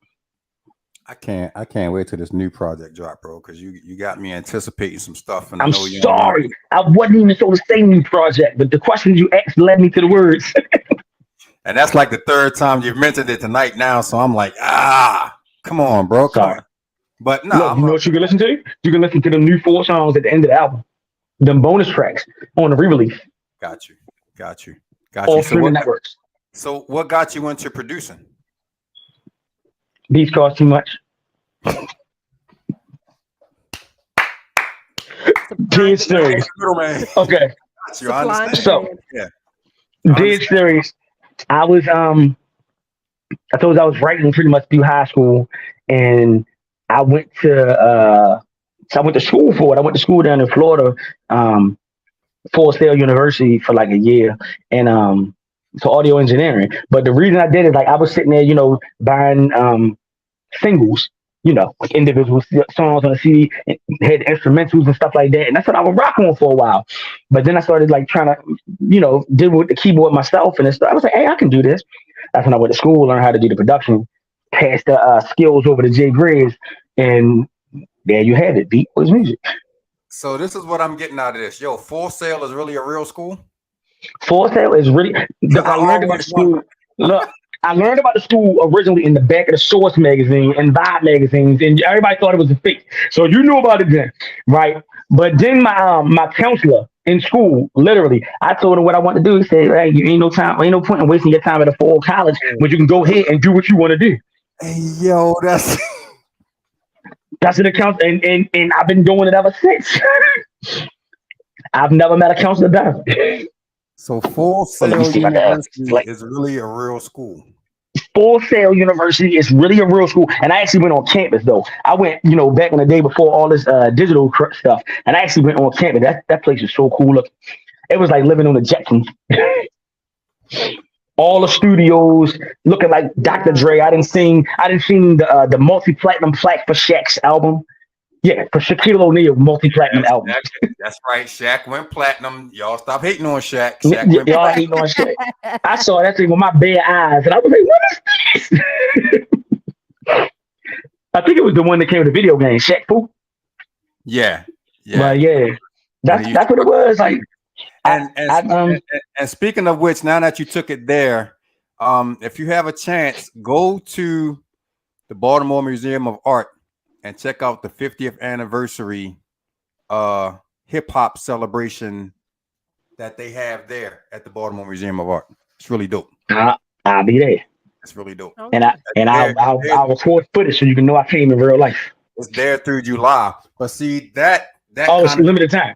I can't wait till this new project drop, bro, because you got me anticipating some stuff. And I'm sorry, I wasn't even supposed to say new project, but the questions you asked led me to the words. And that's like the third time you've mentioned it tonight now, so I'm like, come on, bro. Sorry. But no, look, you know what you can listen to? You can listen to the new 4 songs at the end of the album. Them bonus tracks on the re-release. Got you. All streaming networks. So what got you into producing? Beats cost too much. Dead serious. Okay. You understand? So, dead serious. I was I told you I was writing pretty much through high school, and I went to school for it. I went to school down in Florida, Full Sail University for like a year, and so audio engineering. But the reason I did it, like I was sitting there, you know, buying singles, you know, like individual songs on a CD, and had instrumentals and stuff like that, and that's what I would rock on for a while. But then I started like trying to, you know, deal with the keyboard myself, and I was like, hey, I can do this. That's when I went to school, learned how to do the production, passed the skills over to Jay Grizz, and there you have it, Beat Boyz Muzik. So this is what I'm getting out of this. Yo, Full Sail is really a real school? Full Sail is really. I learned about the school. Look, I learned about the school originally in the back of the Source magazine and Vibe magazines, and everybody thought it was a fake. So you knew about it then, right? But then my counselor in school, literally, I told him what I want to do. He said, "Hey, you ain't no point in wasting your time at a full college when you can go ahead and do what you want to do." Hey, yo, that's an account, and I've been doing it ever since. I've never met a counselor better. So Full Sail University is really a real school. Full Sail University is really a real school, and I actually went on campus though. I went, back in the day before all this digital stuff, and I actually went on campus. That place is so cool. Look, it was like living on the Jetsons. All the studios looking like Dr. Dre. I didn't sing the multi-platinum plaque for Shaq's album. Yeah, for Shaquille O'Neal, multi-platinum album. That's right. Shaq went platinum. Y'all stop hating on Shaq. Y'all hating on Shaq. I saw that thing with my bare eyes, and I was like, "What is this?" I think it was the one that came with the video game, Shaq Fu. Yeah. But yeah, that's what it was. Like, and speaking of which, now that you took it there, if you have a chance, go to the Baltimore Museum of Art and check out the 50th anniversary hip hop celebration that they have there at the Baltimore Museum of Art. It's really dope. I'll be there. It's really dope. And I'll record footage so you can know I came in real life. It's there through July. But see that it's limited time.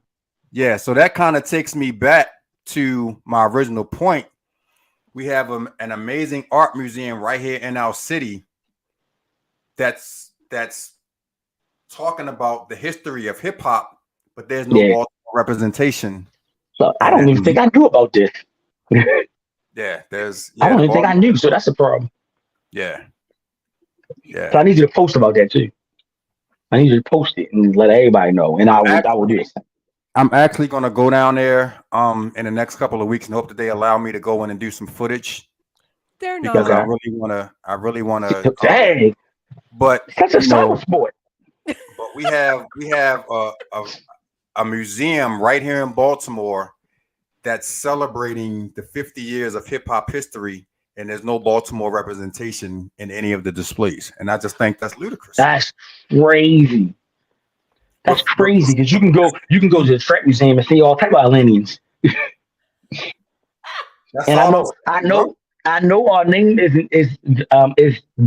Yeah, so that kind of takes me back to my original point. We have an amazing art museum right here in our city that's talking about the history of hip hop, but there's no Baltimore representation. So I don't even think I knew about this. I don't even think I knew, so that's a problem. Yeah. So I need you to post about that too. I need you to post it and let everybody know, and I will do it. I'm actually going to go down there in the next couple of weeks and hope that they allow me to go in and do some footage. They're not. Because I really want to. Dang. But that's a summer sport. But we have a museum right here in Baltimore that's celebrating the 50 years of hip hop history, and there's no Baltimore representation in any of the displays. And I just think that's ludicrous. That's crazy. That's crazy because you can go to the Track Museum and see all type of Atlanteans. And I know our name is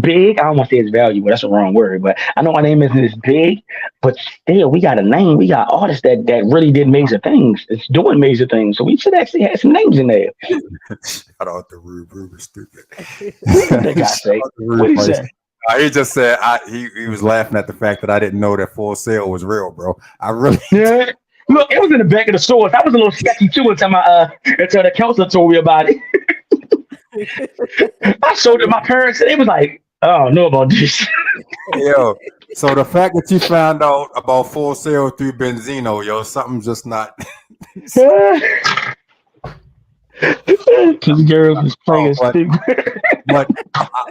big. I don't want to say it's valuable. That's the wrong word, but I know our name isn't as big. But still, we got a name. We got artists that really did major things. It's doing major things. So we should actually have some names in there. Shout out to Rube is stupid. What he say? He just said he was laughing at the fact that I didn't know that Full Sail was real, bro. I really Look, it was in the back of the store. That was a little sketchy too until the counselor told me about it. I showed it to my parents and they was like, "I don't know about this." Yo, so the fact that you found out about Full Sail through Benzino, yo, something's just not. But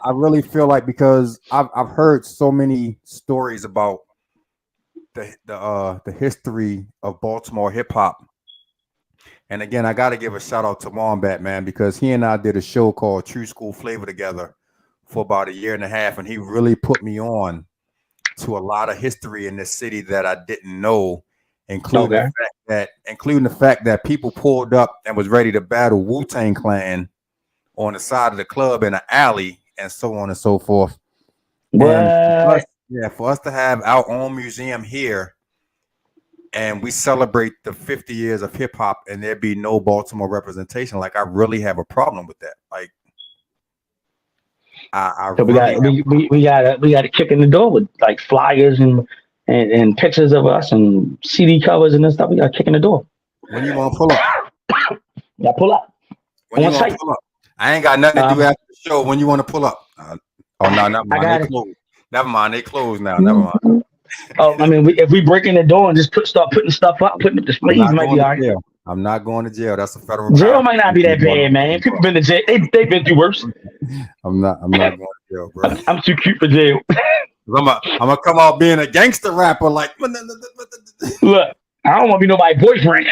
I really feel like because I've heard so many stories about the history of Baltimore hip hop. And again, I got to give a shout out to Wombat, man, because he and I did a show called True School Flavor together for about a year and a half. And he really put me on to a lot of history in this city that I didn't know, including the fact that people pulled up and was ready to battle Wu-Tang Clan on the side of the club in an alley and so on and so forth. What? For us to have our own museum here and we celebrate the 50 years of hip hop and there be no Baltimore representation, like I really have a problem with that. Like we got a kick in the door with like flyers and pictures of us and CD covers and this stuff. We got a kick in the door. When you want to pull up? Yeah, pull up. When you want to pull up? I ain't got nothing to do after the show. When you want to pull up? Never mind. They closed. Never mind. They closed now. Never mind. I mean, if we break in the door and just start putting stuff up, putting up displays, might be all right. I'm not going to jail. That's a federal jail. Might not be that bad, man. People been to jail. They've been through worse. I'm not going to jail, bro. I'm too cute for jail. I'm gonna come out being a gangster rapper. Like, look, I don't want to be nobody's boyfriend.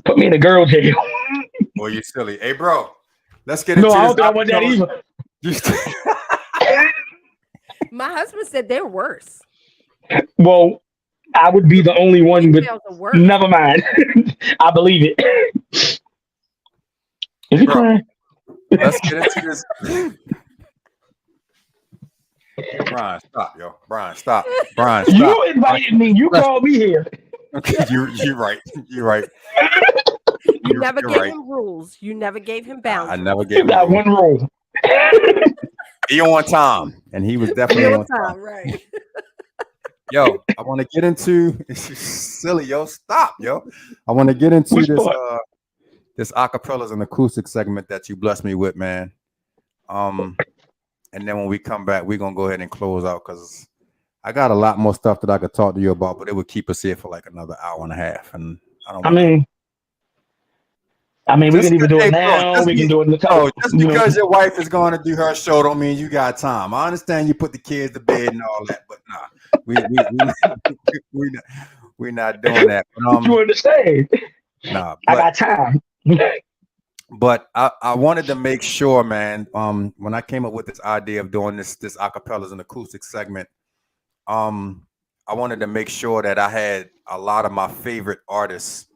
Put me in a girl jail. Boy, you silly. Hey, bro, let's get into No, I this. don't think I want that either. My husband said they're worse. Well, I would be the only one, but Females are worse. never mind. I believe it. Is he crying? Let's get into this. Bryan, stop, yo. Bryan, stop. Bryan, stop. You invited me. You called me here. You're right. You're right. You never gave him rules. You never gave him boundaries. I never gave him Got one rule. He on time, and he was definitely on time. Right. Yo, I want to get into silly, yo. Stop, yo. I want to get into this acapellas and acoustic segment that you blessed me with, man. And then when we come back, we're gonna go ahead and close out because I got a lot more stuff that I could talk to you about, but it would keep us here for like another hour and a half. And I mean, we can even do it now. We can do it in the car. Just because your wife is going to do her show don't mean you got time. I understand you put the kids to bed and all that, but nah, we're not doing that. But, you understand? Nah, I got time. But I wanted to make sure, man. When I came up with this idea of doing this acapellas and acoustic segment, I wanted to make sure that I had a lot of my favorite artists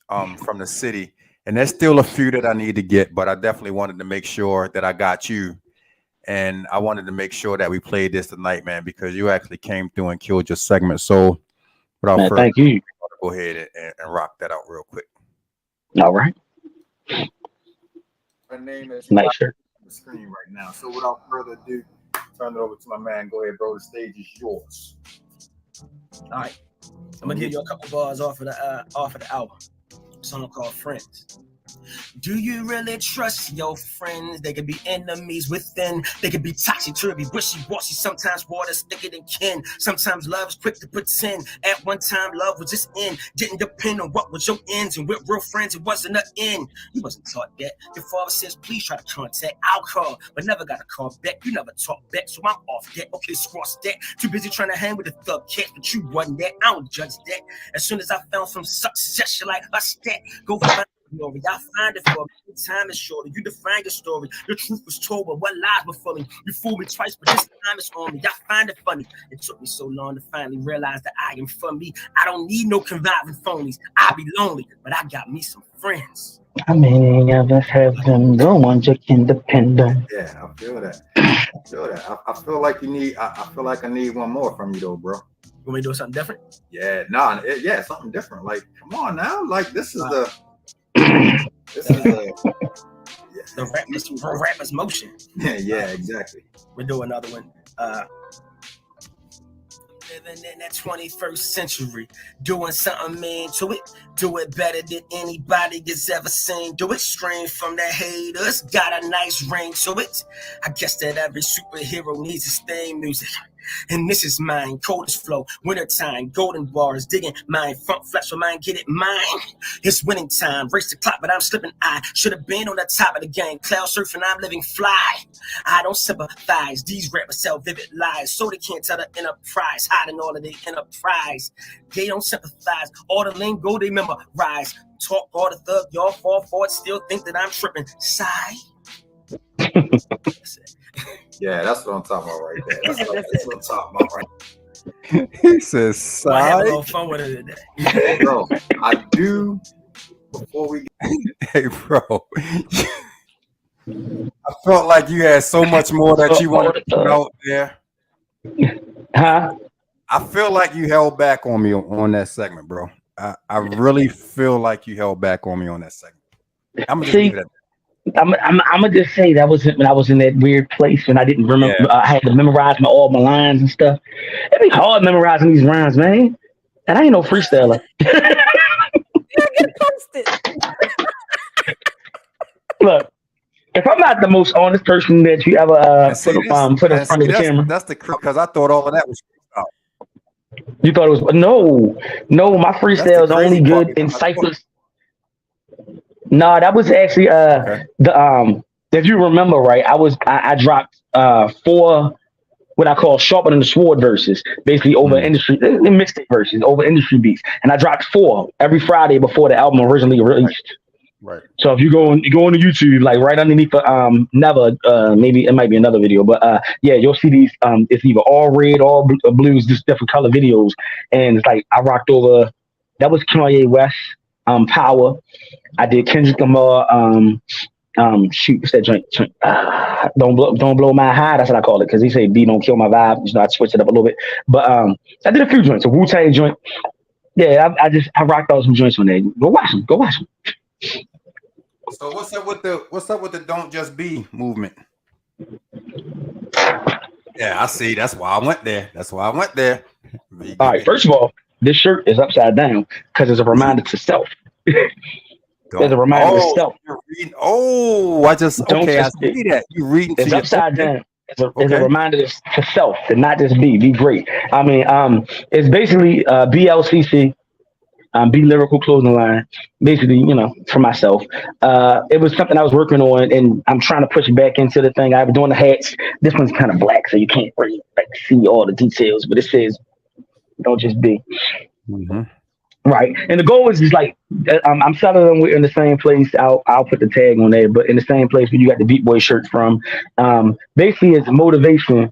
from the city. And there's still a few that I need to get, but I definitely wanted to make sure that I got you. And I wanted to make sure that we played this tonight, man, because you actually came through and killed your segment. So without further thank you. Go ahead and rock that out real quick. All right. Her name is nice shirt. On the screen right now. So without further ado, turn it over to my man. Go ahead, bro. The stage is yours. All right. I'm gonna give you a couple bars off of the album. A song called Friends. Do you really trust your friends? They could be enemies within. They could be toxic, be wishy-washy. Sometimes water's thicker than kin. Sometimes love's quick to pretend. At one time, love was just in. Didn't depend on what was your ends. And with real friends, it wasn't an end. You wasn't taught that. Your father says, please try to contact. I'll call, but never got a call back. You never talk back, so I'm off that. Okay, squash that. Too busy trying to hang with the thug cat, but you wasn't that. I don't judge that. As soon as I found some success, you're like, us that. Go find glory. I find it for me. Time is shorter. You define your story. Your truth was told, but what lies were fully. You fooled me twice, but this time it's on me. I find it funny. It took me so long to finally realize that I am for me. I don't need no conniving phonies. I be lonely, but I got me some friends. How many of us have them? The ones you can depend on. Yeah, I feel that. I feel like you need. I feel like I need one more from you, though, bro. You want me to do something different? Yeah, something different. Like, come on now. Like, this is the rapper's motion. Yeah, exactly. We'll do another one. Living in that 21st century, doing something mean to it. Do it better than anybody has ever seen. Do it straight from the haters. Got a nice ring to it. I guess that every superhero needs his theme music. And this is mine, coldest flow, wintertime, golden bars, digging mine, front flex for mine, get it mine. It's winning time, race the clock, but I'm slipping. I should have been on the top of the game, cloud surfing, I'm living fly. I don't sympathize, these rappers tell vivid lies, so they can't tell the enterprise, hiding all of the enterprise. They don't sympathize, all the lingo they memorize. Talk all the thug, y'all fall for it, still think that I'm tripping. Sigh. That's it. Yeah, that's what I'm talking about right there. That's what I'm talking about right there. He says, "Sigh." I have a little fun with it today. Bro, I do. Before we hey, bro. I felt like you had so much more that you wanted to put out there. Huh? I feel like you held back on me on that segment, bro. I really feel like you held back on me on that segment. I'm gonna leave it at that. I'm gonna just say that was when I was in that weird place when I didn't remember. Yeah. I had to memorize all my lines and stuff. It'd be hard memorizing these rhymes, man. And I ain't no freestyler. Look, if I'm not the most honest person that you ever put in front of the camera, that's the because I thought all of that was freestyle. You thought it was no. My freestyle is only good in ciphers. No, that was actually the if you remember right, I dropped 4 what I call sharper than the sword verses, basically over industry, mixtape verses, over industry beats. And I dropped 4 every Friday before the album originally released. Right. So if you go on YouTube, like right underneath Never, maybe it might be another video, but yeah, you'll see these. It's either all red, all blues, just different color videos. And it's like I rocked over. That was Kanye West, Power. I did Kendrick Lamar. Shoot, what's that joint? Don't blow my high. That's what I call it, because he said B don't kill my vibe. You know, I switched it up a little bit, but I did a few joints. A Wu-Tang joint. Yeah, I rocked out some joints on there. Go watch them. So what's up with the Don't Just Be movement? Yeah, I see. That's why I went there. All right. First of all, this shirt is upside down because it's a reminder to self. There's a reminder to self. I see that. You reading? It's upside down. It's a reminder to self, to not just be great. I mean, it's basically BLCC. Be Lyrical Clothing Line, basically, you know, for myself. It was something I was working on, and I'm trying to push it back into the thing. I was doing the hats. This one's kind of black, so you can't really see all the details, but it says, "Don't just be." Mm-hmm. Right, and the goal is just like I'm selling them in the same place. I'll put the tag on there, but in the same place where you got the Beat Boy shirts from. Basically, it's a motivation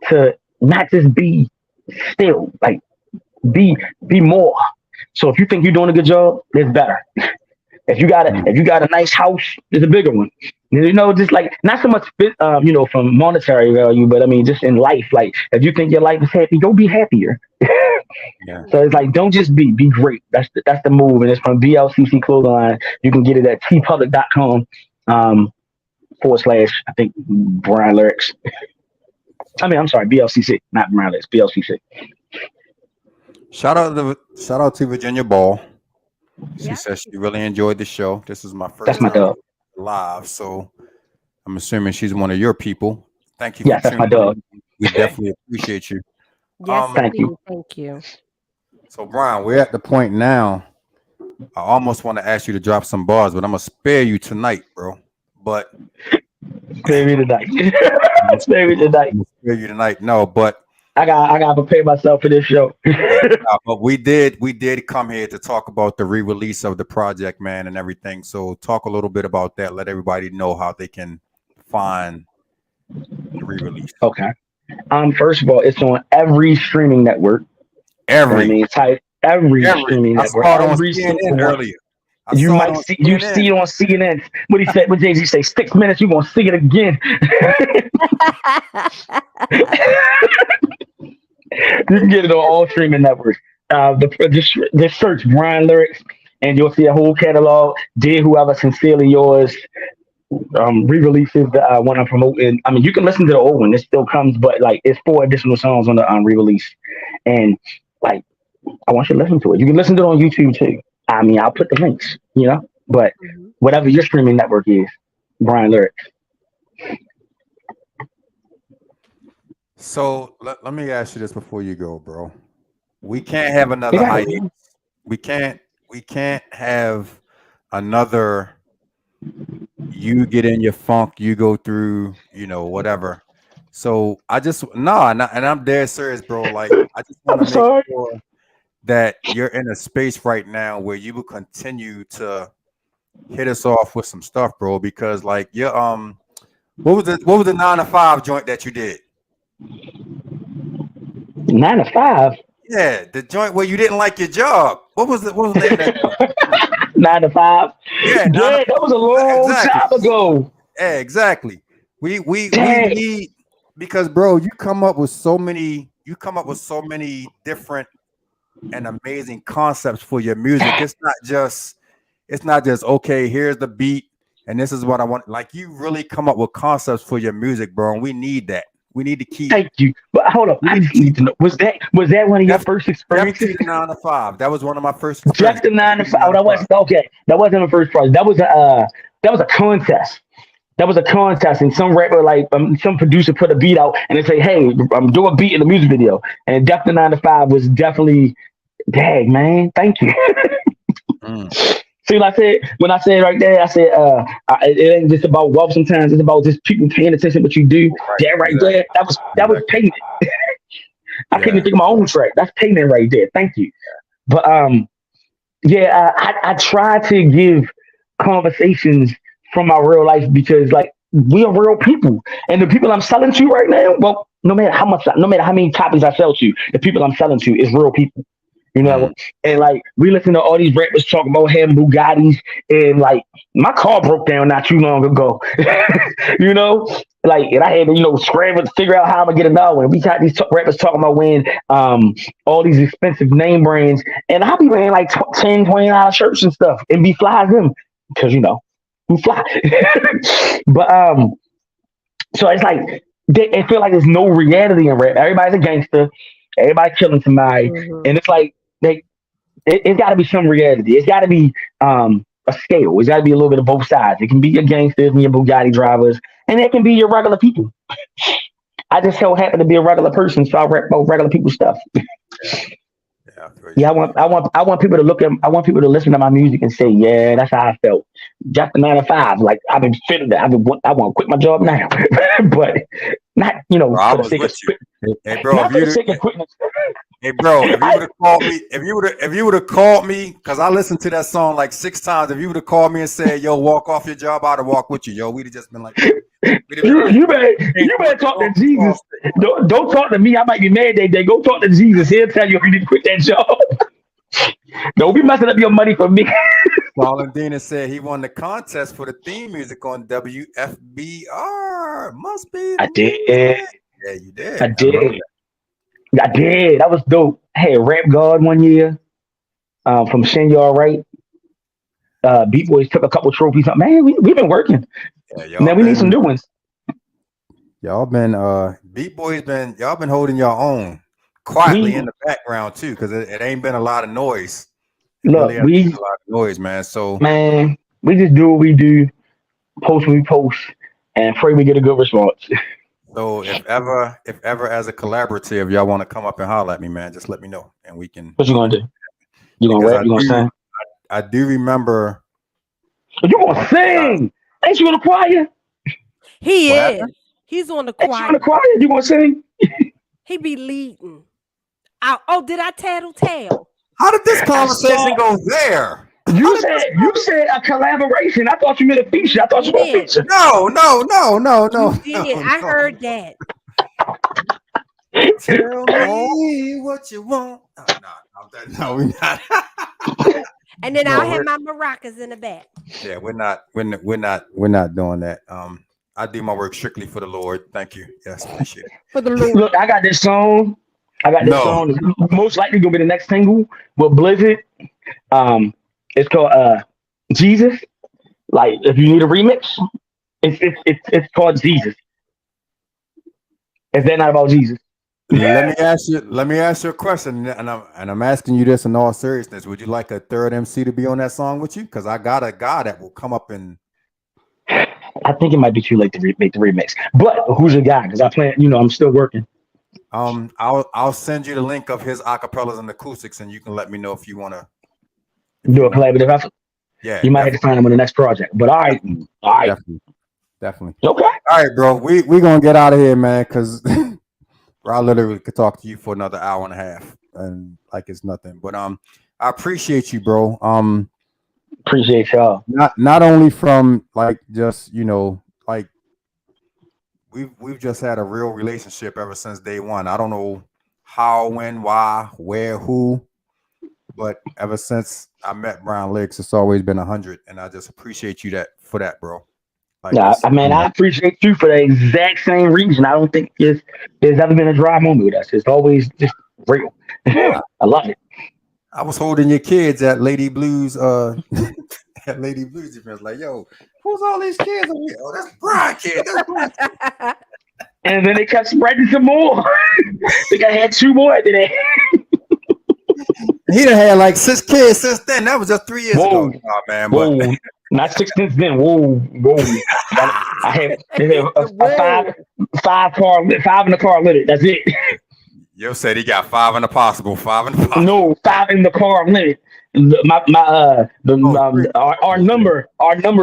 to not just be still, like be more. So if you think you're doing a good job, it's better. If you got a nice house, it's a bigger one. You know, just like not so much, you know, from monetary value, but I mean, just in life. Like if you think your life is happy, go be happier. Yeah. So it's like, don't just be great. That's the move, and it's from BLCC Clothing Line. You can get it at tpublic.com / I think Bryan Lyrics. I'm sorry, BLCC, not Bryan Lyrics, BLCC. Shout out to Virginia Ball. She says she really enjoyed the show. This is my first That's my dog. Live, so I'm assuming she's one of your people. Thank you. Yes, that's my dog. We definitely appreciate you. Yes, thank you. Thank you. So Bryan, we're at the point now. I almost want to ask you to drop some bars, but I'm gonna spare you tonight, bro. But spare me tonight. Spare me tonight. Spare you tonight. No, but I got to prepare myself for this show. But we did come here to talk about the re-release of the project, man, and everything. So talk a little bit about that. Let everybody know how they can find the re-release. Okay. First of all, it's on every streaming network. Every streaming network. Every single earlier. You see it on CNN. What he said, what Jay-Z say, 6 minutes, you're gonna see it again. You can get it on all streaming networks. Just search Bryan Lyrics, and you'll see a whole catalog. Dear Whoever, Sincerely Yours, re-releases the one I'm promoting. I mean, you can listen to the old one; it still comes, but like it's 4 additional songs on the re-release, and like I want you to listen to it. You can listen to it on YouTube too. I mean, I'll put the links, you know, but whatever your streaming network is, Bryan Lyrics. So let me ask you this before you go, bro. We can't have another hiatus. We can't have another. You get in your funk, you go through, you know, whatever. So I just and I'm dead serious, bro. Like I just want to make sure that you're in a space right now where you will continue to hit us off with some stuff, bro. Because like what was the 9 to 5 joint that you did? 9 to 5. Yeah, the joint where you didn't like your job. What was the name of that? 9 to 5. Yeah, that was a long time ago. Yeah, exactly. We need, because bro, you come up with so many different and amazing concepts for your music. It's not just okay, here's the beat and this is what I want. Like you really come up with concepts for your music, bro, and we need that. We need to keep. Thank you. But hold up, I just need to know. Was that one of your first experiences? 9 to 5. That was one of my first. Just the 9 to 5. Oh, that was okay. That wasn't the first project. That was a contest. That was a contest, and some rapper, like some producer, put a beat out, and they say, "Hey, I'm doing a beat in the music video." And Definitely 9 to 5 was definitely, dang man, thank you. See what I said? When I said right there, I said it ain't just about wealth. Sometimes it's about just people paying attention to what you do. That right there, that was payment. I can't even think of my own track. That's payment right there. Thank you. But I try to give conversations from my real life because like we are real people, and the people I'm selling to right now, well, no matter how many copies I sell to, the people I'm selling to is real people. You know, and like we listen to all these rappers talk about having Bugattis, and like my car broke down not too long ago. You know, like and I had to scramble to figure out how I'm gonna get another one. We got these rappers talking about wearing all these expensive name brands, and I'll be wearing like $10-$20 shirts and stuff, and be fly as them because we fly. But so it's like it feel like there's no reality in rap. Everybody's a gangster. Everybody killing somebody, and it's like it's got to be some reality. It's got to be a scale. It's got to be a little bit of both sides. It can be your gangsters and your Bugatti drivers, and it can be your regular people. I just so happen to be a regular person, so I rap about regular people stuff. Yeah, I want people to I want people to listen to my music and say, yeah, that's how I felt. Just the 9 to 5. Like I've been feeling that. I want to quit my job now, but not bro, for the sake of hey, bro, not for the sake of quitting. Hey, bro, if you would have called me, because I listened to that song like 6 times. If you would have called me and said, "Yo, walk off your job," I'd have walked with you. Yo, we'd have just been like, you better talk to Jesus. Don't talk to me. I might be mad that day. Go talk to Jesus. He'll tell you if you need to quit that job. Don't be messing up your money for me. Valentina said he won the contest for the theme music on WFBR. Must be. I did. Yeah, you did. I did. That was dope. I had Rap God one year from Shin Y'all Right. Beat Boys took a couple trophies. Man, we've been working. Yeah, now we need some new ones. Y'all been Beat Boys y'all been holding your own quietly in the background too, because it ain't been a lot of noise. Look, really a lot of noise, man. So man, we just do what we do, post what we post, and pray we get a good response. So if ever as a collaborative, y'all want to come up and holler at me, man, just let me know and we can. What you gonna do? You gonna rap? You gonna sing? I do remember. You gonna sing? Ain't you in the choir? He is. He's on the choir. Ain't you in the choir? You gonna sing? He be leading. Did I tattle? How did this conversation go there? You said a collaboration. I thought you meant a feature. I thought you were a feature. No. You did. I heard that. Tell me what you want. No, we're not. And then I'll have my maracas in the back. Yeah, we're not doing that. I do my work strictly for the Lord. Thank you. Yes, appreciate it. For the Lord. Look, I got this song. Song. Most likely gonna be the next single with Blizzard. It's called Jesus. Like if you need a remix, it's called Jesus. Is that not about Jesus? Let me ask you a question, and I'm asking you this in all seriousness. Would you like a third MC to be on that song with you? Because I got a guy that will come up and. I think it might be too late to make the remix. But who's your guy? Because I plan. I'm still working. I'll send you the link of his acapellas and acoustics, and you can let me know if you want to do a collaborative effort. Yeah, you might have to find him on the next project. But all right. Definitely. Okay. All right, bro. We gonna get out of here, man, because I literally could talk to you for another hour and a half, and like it's nothing. But I appreciate you, bro. Appreciate y'all. Not only from like just like we've just had a real relationship ever since day one. I don't know how, when, why, where, who, but ever since I met Bryan Lyrics, it's always been 100, and I just appreciate you for that, bro. Like, I appreciate you for the exact same reason. I don't think there's ever been a dry moment with us. It's always just real. I love it. I was holding your kids at Lady Blues, at Lady Blues defense, like, yo, who's all these kids over here? Oh, that's Bryan kid. And then they kept spreading some more. I think I had 2 more today. He done had like 6 kids since then. That was just 3 years ago. Oh, man, whoa. But not 6 since then. Whoa. I had a 5 in the car limit. That's it. Yo said he got 5 in the possible, 5 in the possible. No, 5 in the car limit. Our number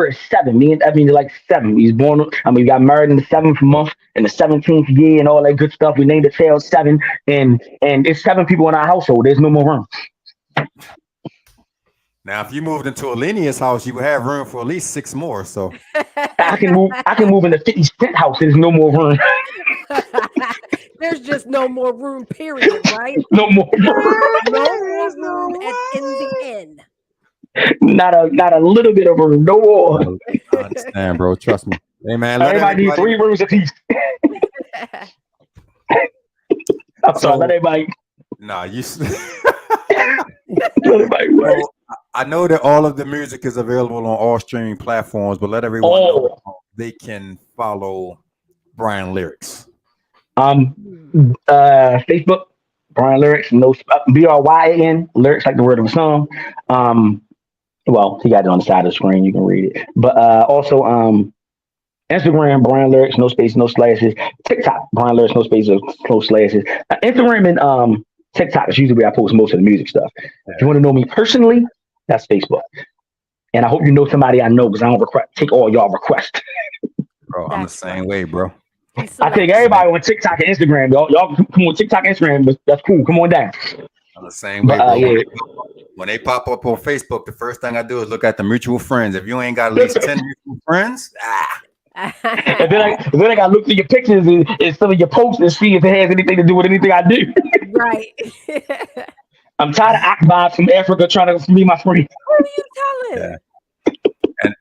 is 7. I mean like 7. He's born. I mean, we got married in the 7th month in the 17th year and all that good stuff. We named the child 7, and it's 7 people in our household. There's no more room. Now, if you moved into Alenia's house, you would have room for at least 6 more. So I can move in the 50 Cent house. There's no more room. There's just no more room, period, right? No more room. No more room in the end. Not a little bit of room. No more. I understand, bro. Trust me. Hey, man. Everybody needs 3 rooms apiece. I'm sorry. Let everybody. Nah, you. Let everybody work. I know that all of the music is available on all streaming platforms, but let everyone know they can follow Bryan Lyrics. Facebook, Bryan Lyrics, no Bryan Lyrics, like the word of a song. Well, he got it on the side of the screen, you can read it. But also Instagram, Bryan Lyrics, no space, no slashes. TikTok, Bryan Lyrics, no space, no slashes. Instagram and TikTok is usually where I post most of the music stuff. If you want to know me personally, that's Facebook. And I hope you know somebody I know, because I don't take all y'all requests. Bro, I'm the same way, bro. I take everybody on TikTok and Instagram, y'all. Y'all come on TikTok and Instagram. That's cool. Come on down. I'm the same way, bro. Yeah. When they pop up on Facebook, the first thing I do is look at the mutual friends. If you ain't got at least 10 mutual friends, and then I got to look through your pictures and some of your posts and see if it has anything to do with anything I do. Right. I'm tired of Akbar from Africa trying to be my friend. What are you telling? Yeah.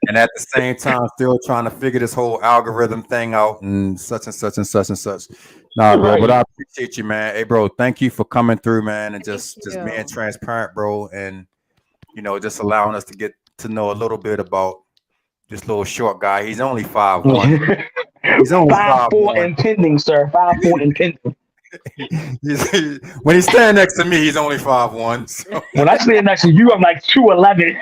And at the same time, still trying to figure this whole algorithm thing out and such and such and such and such. Nah, bro, right. But I appreciate you, man. Hey, bro, thank you for coming through, man, and just being transparent, bro, and just allowing us to get to know a little bit about this little short guy. He's only 5'1". He's only 5'4" and pending, sir. 5'4" and pending. When he's standing next to me, he's only 5'1". So. When I stand next to you, I'm like 2'11".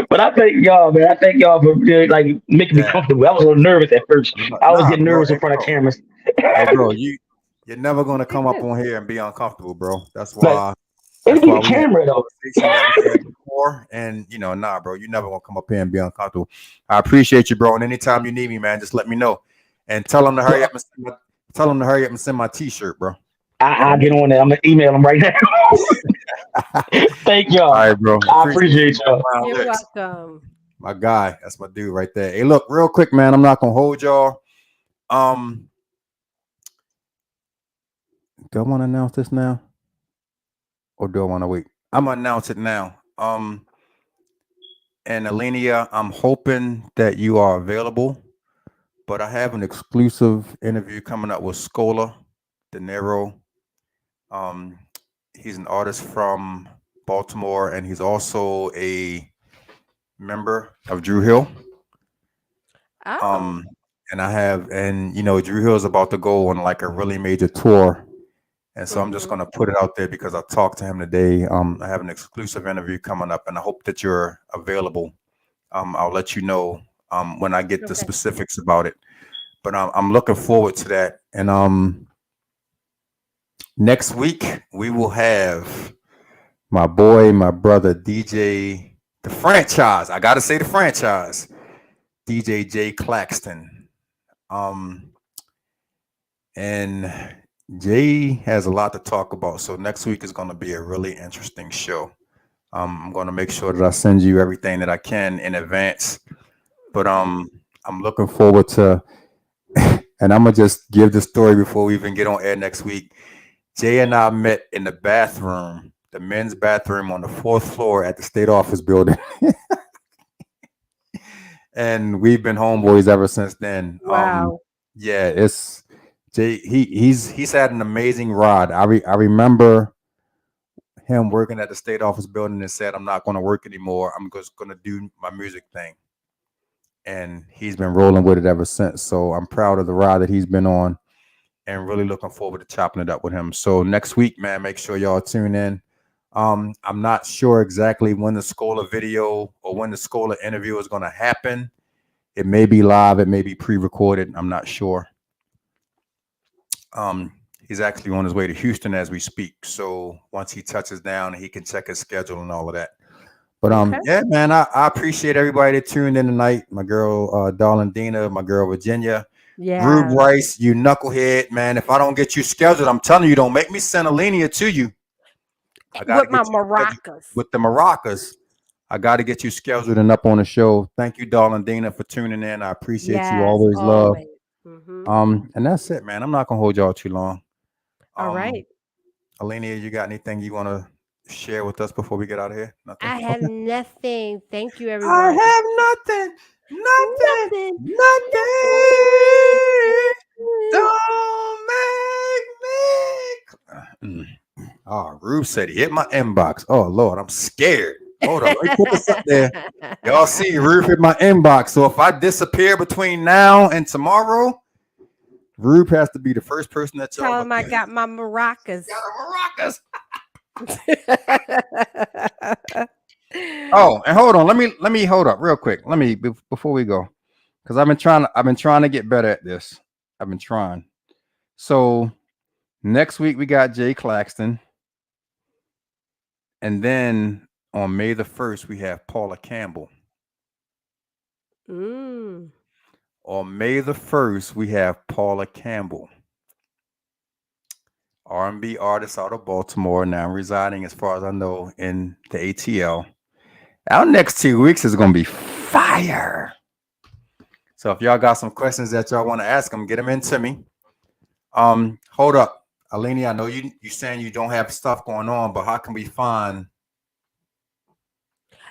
But I thank y'all, man. I thank y'all for making me comfortable. I was a little nervous at first. I was getting nervous in front of cameras. Hey, bro, you're never gonna come up on here and be uncomfortable, bro. That's why. It'll be the camera though. And nah, bro, you're never gonna come up here and be uncomfortable. I appreciate you, bro. And anytime you need me, man, just let me know. And tell them to hurry up and send my T-shirt, bro. I'll get on there. I'm gonna email them right now. Thank y'all. All right, bro. I appreciate y'all. You're welcome. My guy, that's my dude right there. Hey, look, real quick, man. I'm not gonna hold y'all. Do I want to announce this now, or do I want to wait? I'm gonna announce it now. And Alenia, I'm hoping that you are available, but I have an exclusive interview coming up with Scola De Niro. He's an artist from Baltimore, and he's also a member of Drew Hill. Oh. And Drew Hill is about to go on like a really major tour. And so I'm just going to put it out there because I talked to him today. I have an exclusive interview coming up, and I hope that you're available. I'll let you know when I get the specifics about it. But I'm looking forward to that. And next week, we will have my boy, my brother, DJ, the franchise. I got to say the franchise, DJ Jay Claxton. And Jay has a lot to talk about. So next week is going to be a really interesting show. I'm going to make sure that I send you everything that I can in advance. But I'm looking forward to, and I'm going to just give the story before we even get on air next week. Jay and I met in the bathroom, the men's bathroom on the 4th floor at the state office building. And we've been homeboys ever since then. Wow. It's Jay. He's had an amazing ride. I remember him working at the state office building and said, I'm not going to work anymore. I'm just going to do my music thing. And he's been rolling with it ever since. So I'm proud of the ride that he's been on and really looking forward to chopping it up with him. So next week, man, make sure y'all tune in. I'm not sure exactly when the Scola video or when the Scola interview is going to happen. It may be live. It may be pre-recorded. I'm not sure. He's actually on his way to Houston as we speak. So once he touches down, he can check his schedule and all of that. But yeah, man, I appreciate everybody that tuned in tonight. My girl, Darlene Dina, my girl Virginia, Rube Rice, you knucklehead, man. If I don't get you scheduled, I'm telling you, don't make me send a linear to you. I got with my maracas. With the maracas, I got to get you scheduled and up on the show. Thank you, Darlene Dina, for tuning in. I appreciate you always. Love. And that's it, man. I'm not gonna hold y'all too long. All right, Alenia, you got anything you want to share with us before we get out of here? Nothing? I have nothing. Thank you, everyone. I have nothing. Don't make me. Oh, Rube said he hit my inbox. Oh Lord, I'm scared. Hold on, let me put this up there. Y'all see Rube hit my inbox. So if I disappear between now and tomorrow, Rube has to be the first person that y'all tell him I got my maracas. Oh, and hold on. Let me hold up real quick. Let me before we go, because I've been trying to get better at this. I've been trying. So next week we got Jay Claxton, and then on May the 1st we have Paula Campbell. On May the 1st we have Paula Campbell, R&B artist out of Baltimore, now residing, as far as I know, in the ATL. Our next 2 weeks is going to be fire. So if y'all got some questions that y'all want to ask them, get them into me. Hold up. Alenia, I know you saying you don't have stuff going on, but how can we find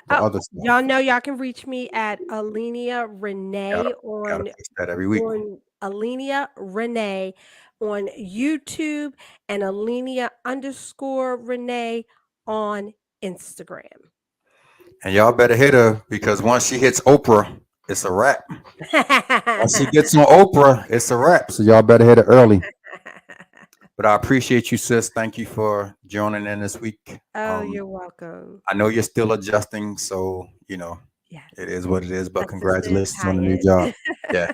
the other stuff? Y'all know y'all can reach me at Alenia Renee on that every week. On Alenia Renee on YouTube and Alenia_Renee on Instagram. And y'all better hit her, because once she hits Oprah, it's a wrap. Once she gets on Oprah, it's a wrap. So y'all better hit her early. But I appreciate you, sis. Thank you for joining in this week. Oh, you're welcome. I know you're still adjusting, so it is what it is. But congratulations on the new job. Yeah.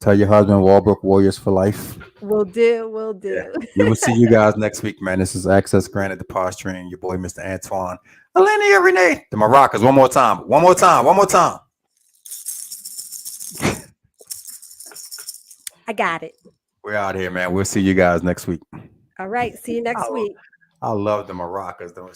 Tell your husband Walbrook Warriors for life. Will do. Yeah. We will see you guys next week, man. This is Access Granted, the Pod Stream. Your boy, Mr. Antoine. Alenia Renee. The maracas. One more time. I got it. We're out here, man. We'll see you guys next week. All right. See you next week. I love the maracas, though.